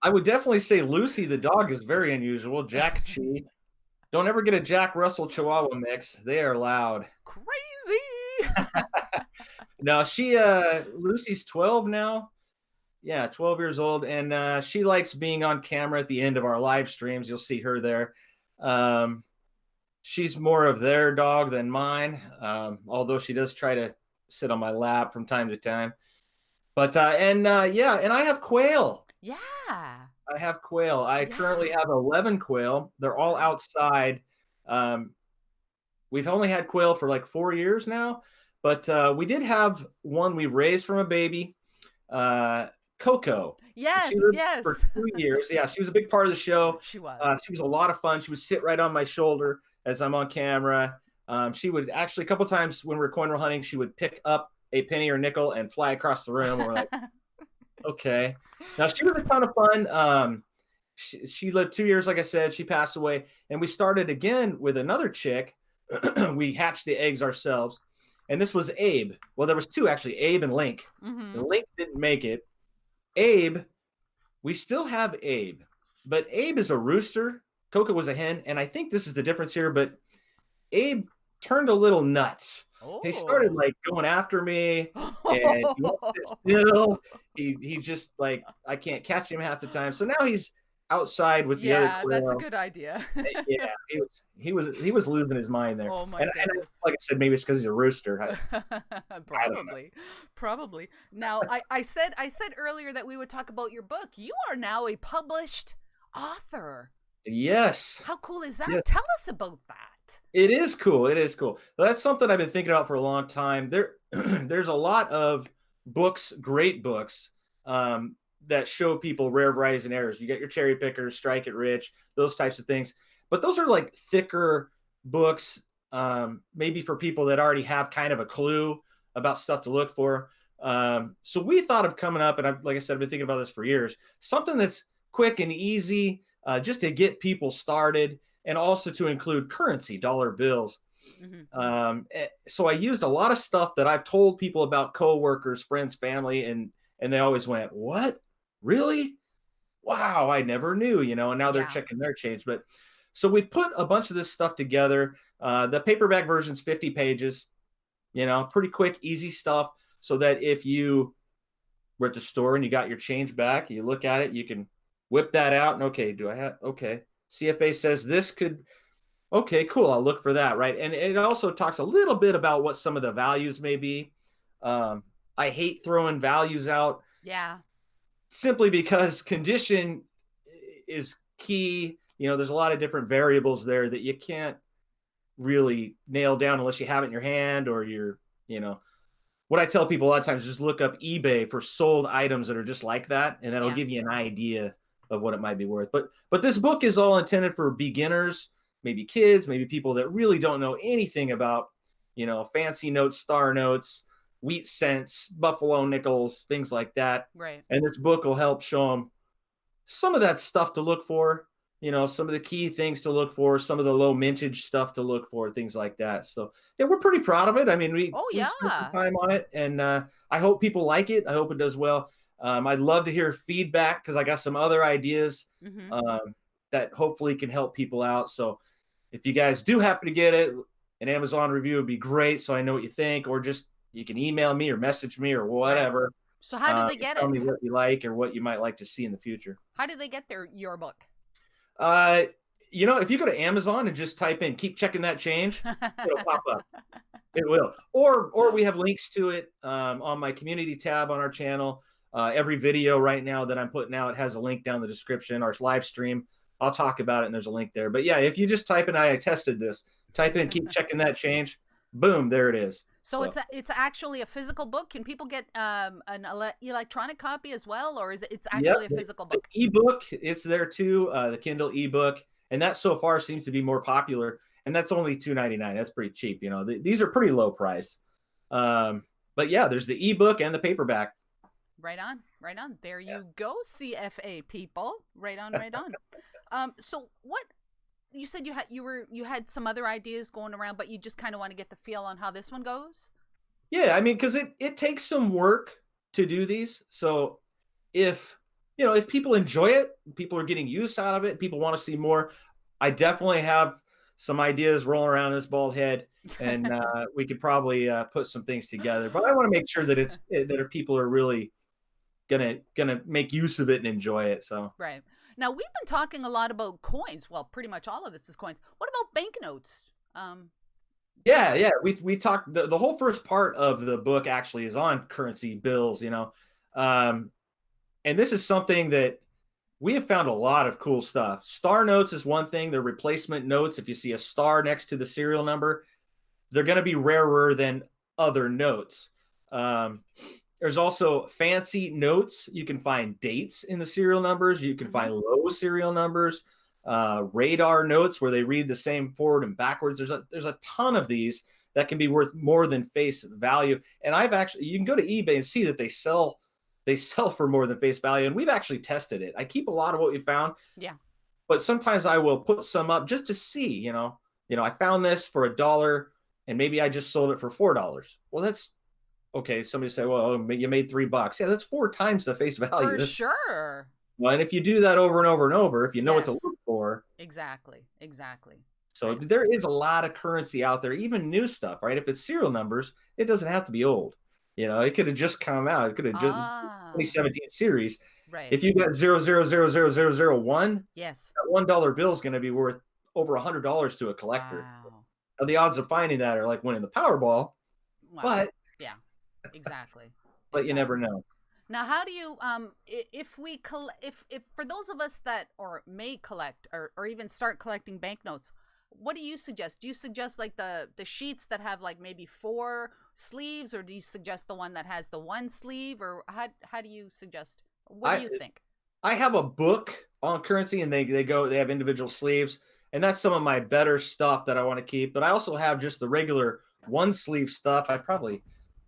I would definitely say Lucy the dog is very unusual. 𝗥𝗔𝗗𝗓𝗏. Don't ever get a Jack Russell Chihuahua mix. They are loud. Crazy. No, Lucy's 12 now. Yeah, 12 years old, and she likes being on camera at the end of our live streams. You'll see her there. She's more of their dog than mine, although she does try to sit on my lap from time to time. But yeah, and I have quail. Yeah. I have quail. I currently have 11 quail. They're all outside. We've only had quail for like 4 years now, but we did have one we raised from a baby, Coco. Yes, She lived yes. for 2 years. Yeah, she was a big part of the show. She was. She was a lot of fun. She would sit right on my shoulder as I'm on camera. She would actually, a couple times when we were coin roll hunting, she would pick up a penny or nickel and fly across the room. We're like, okay. Now, she was a ton of fun. She lived 2 years, like I said. She passed away. And we started again with another chick. We hatched the eggs ourselves. And this was Abe. Well, there was two, actually, Abe and Link. Mm-hmm. Link didn't make it. Abe, we still have Abe. But Abe is a rooster. Coco was a hen. And I think this is the difference here. But Abe turned a little nuts. Oh. He started like going after me, and he won't sit still. He just like, I can't catch him half the time. So now he's outside with the other quail. That's a good idea. Yeah, he was losing his mind there. Oh my and goodness. like I said, maybe it's because he's a rooster. Probably. Now, I said earlier that we would talk about your book. You are now a published author. Yes. How cool is that? Yes. Tell us about that. It is cool. It is cool. That's something I've been thinking about for a long time. There's a lot of books, great books, that show people rare varieties and errors. You get your cherry pickers, strike it rich, those types of things. But those are like thicker books, maybe for people that already have kind of a clue about stuff to look for. So we thought of coming up, and like I said, I've been thinking about this for years, something that's quick and easy, just to get people started, and also to include currency, dollar bills. Mm-hmm. So I used a lot of stuff that I've told people about, coworkers, friends, family, and they always went, "What? Really? Wow, I never knew," and now they're checking their change. But so we put a bunch of this stuff together. The paperback version's 50 pages, pretty quick, easy stuff, so that if you were at the store and you got your change back, you look at it, you can whip that out and, okay, CFA says this could Okay, cool. I'll look for that, right? And it also talks a little bit about what some of the values may be. Um, I hate throwing values out Yeah. simply because condition is key. You know, there's a lot of different variables there that you can't really nail down unless you have it in your hand or you're, you know, what I tell people a lot of times is just look up eBay for sold items that are just like that, and that'll Yeah. give you an idea of what it might be worth. But this book is all intended for beginners, maybe kids, maybe people that really don't know anything about, you know, fancy notes, star notes, wheat cents, buffalo nickels, things like that. Right. And this book will help show them some of that stuff to look for, you know, some of the key things to look for, some of the low mintage stuff to look for, things like that. So yeah, we're pretty proud of it. I mean, Oh we spent some yeah. time on it, and I hope people like it. I hope it does well. I'd love to hear feedback because I got some other ideas Mm-hmm. that hopefully can help people out. So if you guys do happen to get it, an Amazon review would be great, so I know what you think, or just you can email me or message me or Right. whatever. So how do they And get tell it? me what you like or what you might like to see in the future. How do they get your book? Uh, you know, if you go to Amazon and just type in "keep checking that change," it'll pop up. It will. Or we have links to it on my community tab on our channel. Every video right now that I'm putting out has a link down in the description. Our live stream, I'll talk about it, and there's a link there. But yeah, if you just type in, I tested this, type in "keep checking that change," boom, there it is. So it's actually a physical book. Can people get an electronic copy as well, or is it's Yep, actually a physical the book? ebook, it's there too. The Kindle ebook, and that so far seems to be more popular. And that's only $2.99. That's pretty cheap. You know, these are pretty low price. But yeah, there's the ebook and the paperback. Right on, right on. There Yeah. you go, CFA people. Right on, right on. So what you said you had some other ideas going around, but you just kind of want to get the feel on how this one goes. Yeah, I mean, because it takes some work to do these. So if you know if people enjoy it, people are getting use out of it, people want to see more. I definitely have some ideas rolling around this bald head, and we could probably put some things together. But I want to make sure that that people are really gonna make use of it and enjoy it. So Right. Now we've been talking a lot about coins. Well, pretty much all of this is coins. What about banknotes? yeah, we talked the whole first part of the book actually is on currency bills. You know, um, and this is something that we have found a lot of cool stuff. Star notes is one thing. They're replacement notes. If you see a star next to the serial number, they're going to be rarer than other notes. Um, there's also fancy notes. You can find dates in the serial numbers. You can find low serial numbers, radar notes where they read the same forward and backwards. There's a ton of these that can be worth more than face value. And you can go to eBay and see that they sell for more than face value. And we've actually tested it. I keep a lot of what we found. Yeah. But sometimes I will put some up just to see, I found this for $1 and maybe I just sold it for $4. Well, that's okay. Somebody say, well, you made $3. Yeah, that's 4 times the face value. For sure. Well, and if you do that over and over and over, if you know what to Yes. look for. Exactly. So Right. there is a lot of currency out there, even new stuff, right? If it's serial numbers, it doesn't have to be old. It could have just come out. It could have just 2017 series. Right. If you got 0000001, Yes. that $1 bill is going to be worth over $100 to a collector. Wow. Now, the odds of finding that are like winning the Powerball, Wow. but Yeah. Exactly. but you never know. Now, how do you if we if for those of us that or may collect or even start collecting banknotes, what do you suggest? Do you suggest like the sheets that have like maybe 4 sleeves, or do you suggest the one that has the 1 sleeve, or how do you suggest? What do you think? I have a book on currency, and they have individual sleeves, and that's some of my better stuff that I want to keep. But I also have just the regular 1 sleeve stuff. I probably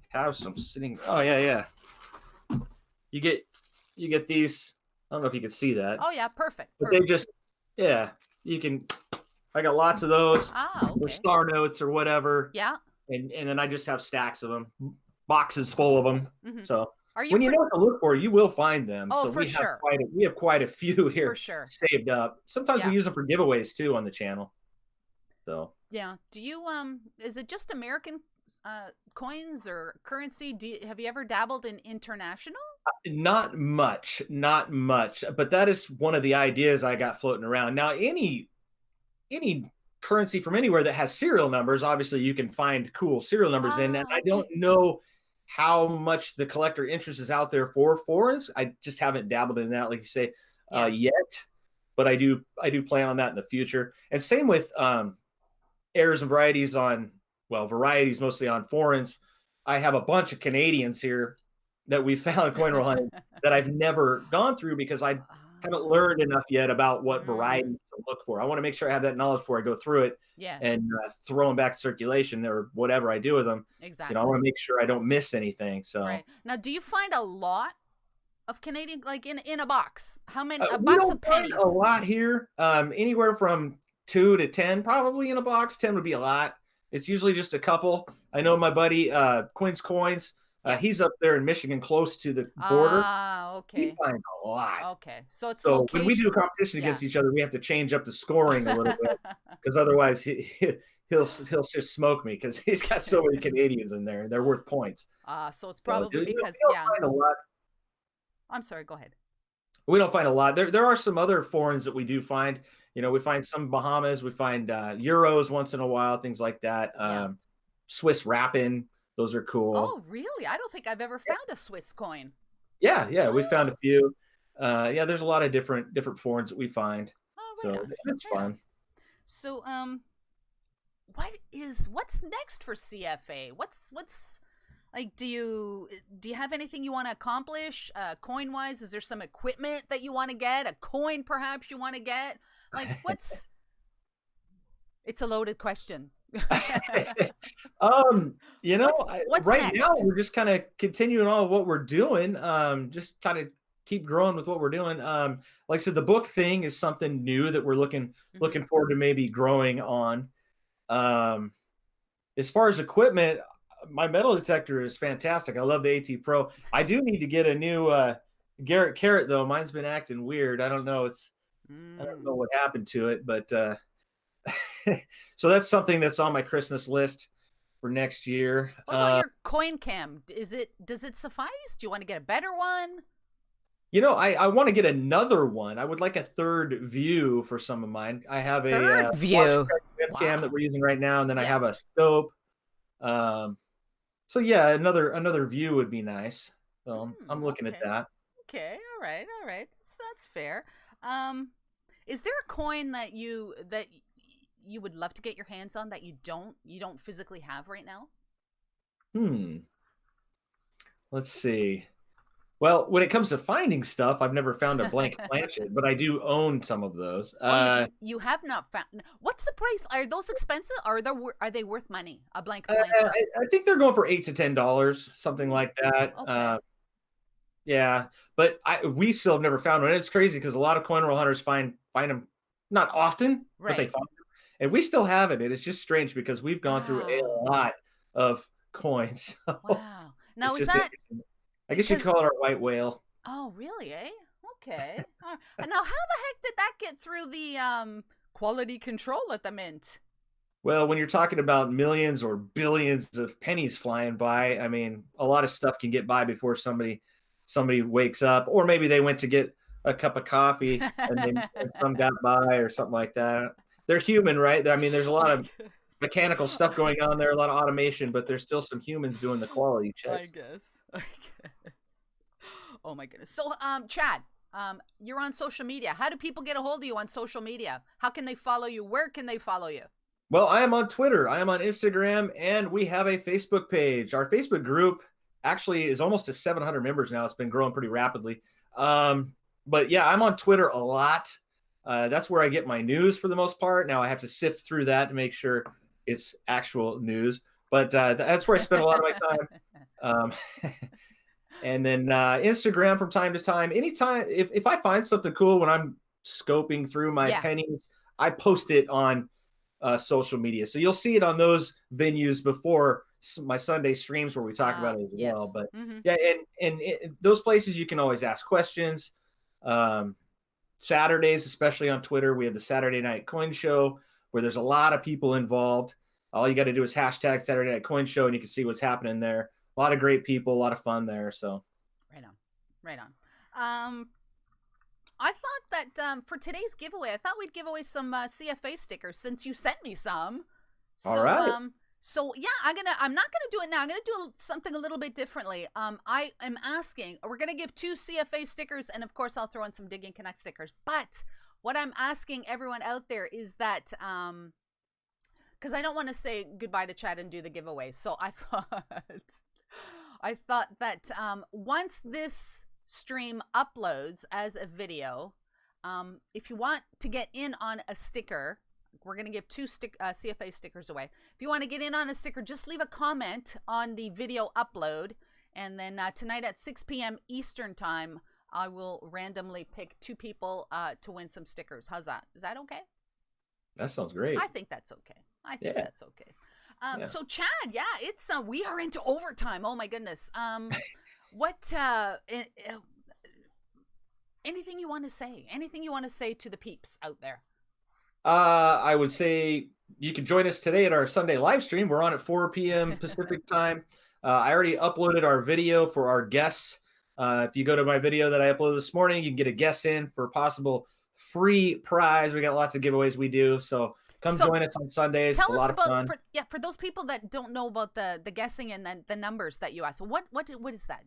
have some sitting. Oh yeah. You get these. I don't know if you can see that. Oh yeah, perfect. But they just you can. I got lots of those. Okay. Or star notes or whatever. Yeah. And then I just have stacks of them, boxes full of them. Mm-hmm. So when you know what to look for, you will find them. Oh, so for sure. We have quite a few here for sure saved up. Sometimes we use them for giveaways too on the channel. So yeah. Do you is it just American coins or currency? Have you ever dabbled in international? Not much, but that is one of the ideas I got floating around. Now, any currency from anywhere that has serial numbers, obviously you can find cool serial numbers in. And I don't Okay. know how much the collector interest is out there for foreigns. I just haven't dabbled in that, like you say, Yeah. yet. But I do plan on that in the future. And same with errors and varieties on, well, varieties mostly on foreigns. I have a bunch of Canadians here that we found coin roll hunting that I've never gone through because I haven't learned enough yet about what varieties to look for. I want to make sure I have that knowledge before I go through it Yeah. and throw them back to circulation or whatever I do with them. Exactly. I want to make sure I don't miss anything. So right now, do you find a lot of Canadian, like in a box? How many? A we box don't of find pennies? a lot here. Anywhere from 2 to 10, probably in a box. 10 would be a lot. It's usually just a couple. I know my buddy 𝗥𝗔𝗗𝗓𝗏 Coins. He's up there in Michigan, close to the border. Okay. He finds a lot. Okay, so it's So location. when we do a competition against each other, we have to change up the scoring a little bit because otherwise he'll just smoke me because he's got so many Canadians in there and they're worth points. So it's probably because we don't find a lot. I'm sorry. Go ahead. We don't find a lot. There are some other foreigns that we do find. We find some Bahamas. We find euros once in a while, things like that. Swiss Rappin, those are cool. Oh, really? I don't think I've ever found a Swiss coin. Yeah, we found a few. There's a lot of different foreigns that we find. Right so it's fun. So, what's next for CFA? What's like? Do you have anything you want to accomplish coin wise? Is there some equipment that you want to get? A coin perhaps you want to get? Like what's? It's a loaded question. What's right next? now we're just kind of continuing on what we're doing. Just kind of keep growing with what we're doing. Like I said, the book thing is something new that we're looking forward to maybe growing on. As far as equipment, my metal detector is fantastic. I love the AT Pro. I do need to get a new 𝗥𝗔𝗗𝗓𝗏 though. Mine's been acting weird. I don't know. I don't know what happened to it, but so that's something that's on my Christmas list for next year. What about your coin cam? Does it suffice? Do you want to get a better one? I want to get another one. I would like a third view for some of mine. I have a third view webcam that we're using right now, and then I have a scope. So yeah, another view would be nice. So I'm looking at that. Okay, all right. That's fair. Is there a coin that you would love to get your hands on that you don't physically have right now? Let's see. Well, when it comes to finding stuff, I've never found a blank planchet, but I do own some of those. You have not found. What's the price? Are those expensive? Are they worth money? A blank planchet? I think they're going for $8 to $10, something like that. Okay. Yeah, but we still have never found one. It's crazy because a lot of coin roll hunters find them not often, but they find them, and we still have it. And it's just strange because we've gone through a lot of coins. So wow. Now is that? I guess you'd call it our white whale. Oh, really? Okay. Now, how the heck did that get through the quality control at the mint? Well, when you're talking about millions or billions of pennies flying by, I mean, a lot of stuff can get by before somebody wakes up, or maybe they went to get a cup of coffee and some got by or something like that. They're human, right? I mean, there's a lot of mechanical stuff going on there, a lot of automation, but there's still some humans doing the quality checks. I guess. Oh my goodness. So, Chad, you're on social media. How do people get a hold of you on social media? How can they follow you? Where can they follow you? Well, I am on Twitter. I am on Instagram, and we have a Facebook page. Our Facebook group actually is almost to 700 members now. It's been growing pretty rapidly. But yeah, I'm on Twitter a lot. That's where I get my news for the most part. Now I have to sift through that to make sure it's actual news, but that's where I spend a lot of my time. And then Instagram from time to time. Anytime, if I find something cool when I'm scoping through my pennies, I post it on social media. So you'll see it on those venues before my Sunday streams where we talk about it as well. But yeah, and those places you can always ask questions. Saturdays, especially on Twitter, we have the Saturday Night Coin Show where there's a lot of people involved. All you got to do is hashtag Saturday Night Coin Show and you can see what's happening there. A lot of great people, a lot of fun there. So right on. I thought that for today's giveaway, I thought we'd give away some CFA stickers since you sent me some. So, All right. So yeah, I'm not gonna do it now. I'm gonna do something a little bit differently. I am asking. We're gonna give 2 CFA stickers, and of course, I'll throw in some Dig and Connect stickers. But what I'm asking everyone out there is that because I don't want to say goodbye to Chad and do the giveaway. So I thought that once this stream uploads as a video, if you want to get in on a sticker, we're going to give 2 CFA stickers away. If you want to get in on a sticker, just leave a comment on the video upload, and then tonight at 6 p.m. Eastern time, I will randomly pick 2 people to win some stickers. How's that? Is that okay? That sounds great. I think that's okay. I think that's okay. So Chad, yeah, it's we are into overtime. Oh my goodness. What anything you want to say? Anything you want to say to the peeps out there? I would say you can join us today at our Sunday live stream. We're on at 4 p.m. Pacific time. I already uploaded our video for our guests. If you go to my video that I uploaded this morning, you can get a guess in for a possible free prize. We got lots of giveaways we do. So come join us on Sundays. It's a lot of fun. For those people that don't know about the guessing and the numbers that you asked, what is that?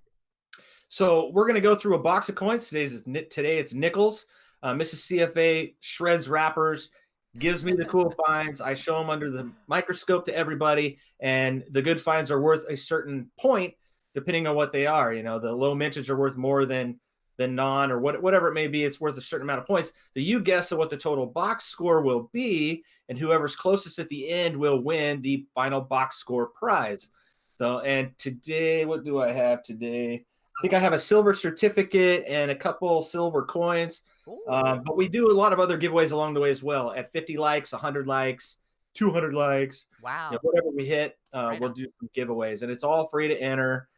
So we're going to go through a box of coins. Today it's nickels. Mrs. CFA shreds wrappers, gives me the cool finds. I show them under the microscope to everybody, and the good finds are worth a certain point depending on what they are. You know, the low mintage are worth more than non, or whatever it may be. It's worth a certain amount of points. You guess at what the total box score will be, and whoever's closest at the end will win the final box score prize. So, and today, what do I have today? I think I have a silver certificate and a couple silver coins. But we do a lot of other giveaways along the way as well. At 50 likes, 100 likes, 200 likes. Wow. You know, whatever we hit, we'll do some giveaways. And it's all free to enter.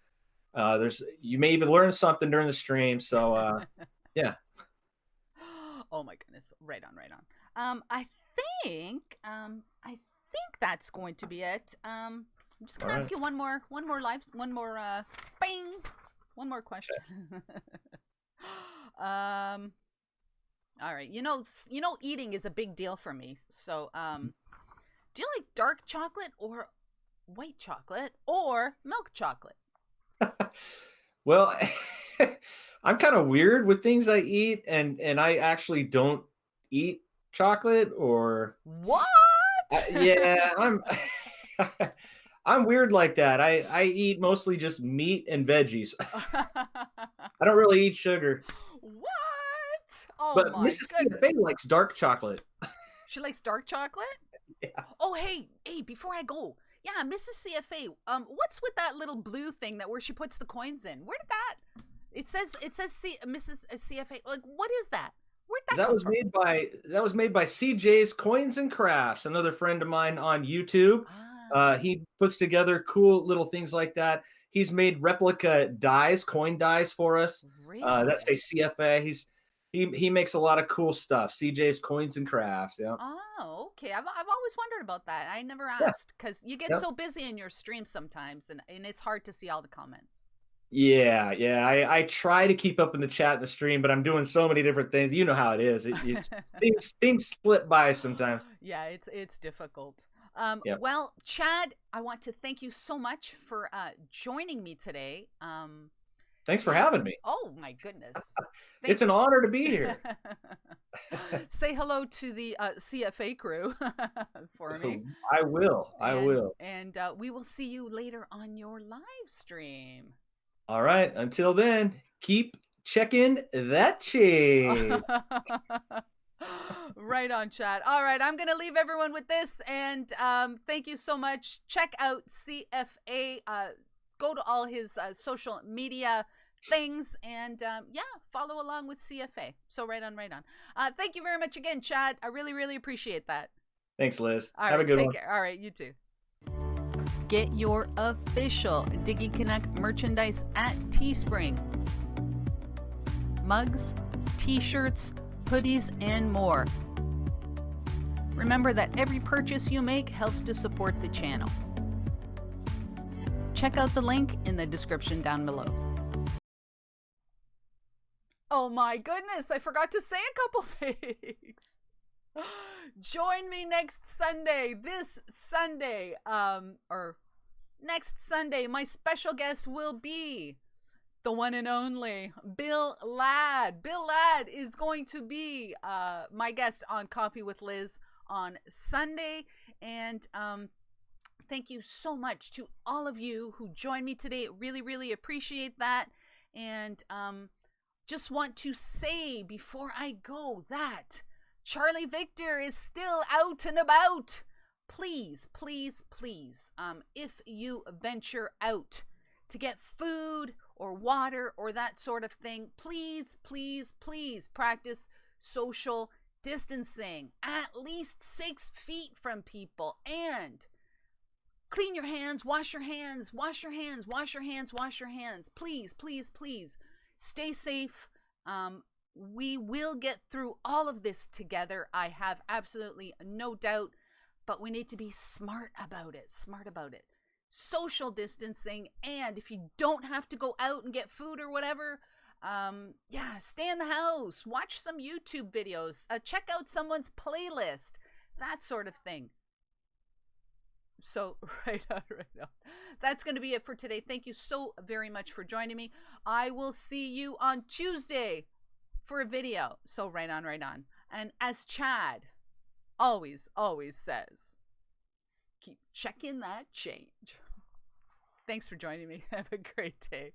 You may even learn something during the stream. So, yeah. Oh, my goodness. Right on. I think that's going to be it. I'm just going to ask you one more question. All right. You know, eating is a big deal for me. So, do you like dark chocolate or white chocolate or milk chocolate? Well, I'm kind of weird with things I eat, and I actually don't eat chocolate or what? Yeah, I'm weird like that. I eat mostly just meat and veggies. I don't really eat sugar. What? Oh, but my Mrs. goodness. CFA likes dark chocolate. She likes dark chocolate? Yeah. Oh, hey, before I go. Yeah, Mrs. CFA, what's with that little blue thing where she puts the coins in? Where did that? It says Mrs. CFA. Like, what is that? Where'd that come from? That was made by CJ's Coins and Crafts, another friend of mine on YouTube. He puts together cool little things like that. He's made replica coin dies for us. Really? That say CFA. He makes a lot of cool stuff. CJ's Coins and Crafts. Yeah. Oh, okay. I've always wondered about that. I never asked because you get so busy in your stream sometimes, and it's hard to see all the comments. Yeah. I try to keep up in the chat and the stream, but I'm doing so many different things. You know how it is. Things slip by sometimes. Yeah, it's difficult. Well, Chad, I want to thank you so much for joining me today. Thanks for having me. Oh, my goodness. It's an honor to be here. Say hello to the CFA crew for me. I will. And we will see you later on your live stream. All right. Until then, keep checking that chain. Right on, Chad. All right, I'm going to leave everyone with this, and thank you so much. Check out CFA. Go to all his social media things, and follow along with CFA. So right on. Thank you very much again, Chad. I really, really appreciate that. Thanks, Liz. All Have right, a good take one. care. All right, you too. Get your official Dig and Connect merchandise at Teespring. Mugs, t-shirts, hoodies, and more. Remember that every purchase you make helps to support the channel. Check out the link in the description down below. Oh my goodness, I forgot to say a couple things. Join me next Sunday, this Sunday, or next Sunday. My special guest will be the one and only Bill Ladd. Bill Ladd is going to be my guest on Coffee with Liz on Sunday. And thank you so much to all of you who joined me today. Really, really appreciate that. And just want to say before I go that Charlie Victor is still out and about. Please, please, please, if you venture out to get food or water or that sort of thing, please, please, please practice social distancing, at least 6 feet from people, and clean your hands, wash your hands, wash your hands, wash your hands, wash your hands. Please, please, please stay safe. We will get through all of this together. I have absolutely no doubt, but we need to be smart about it, Social distancing, and if you don't have to go out and get food or whatever, stay in the house, watch some YouTube videos, check out someone's playlist, that sort of thing. So, right on. That's going to be it for today. Thank you so very much for joining me. I will see you on Tuesday for a video. So, right on. And as Chad always says, keep checking that change. Thanks for joining me. Have a great day.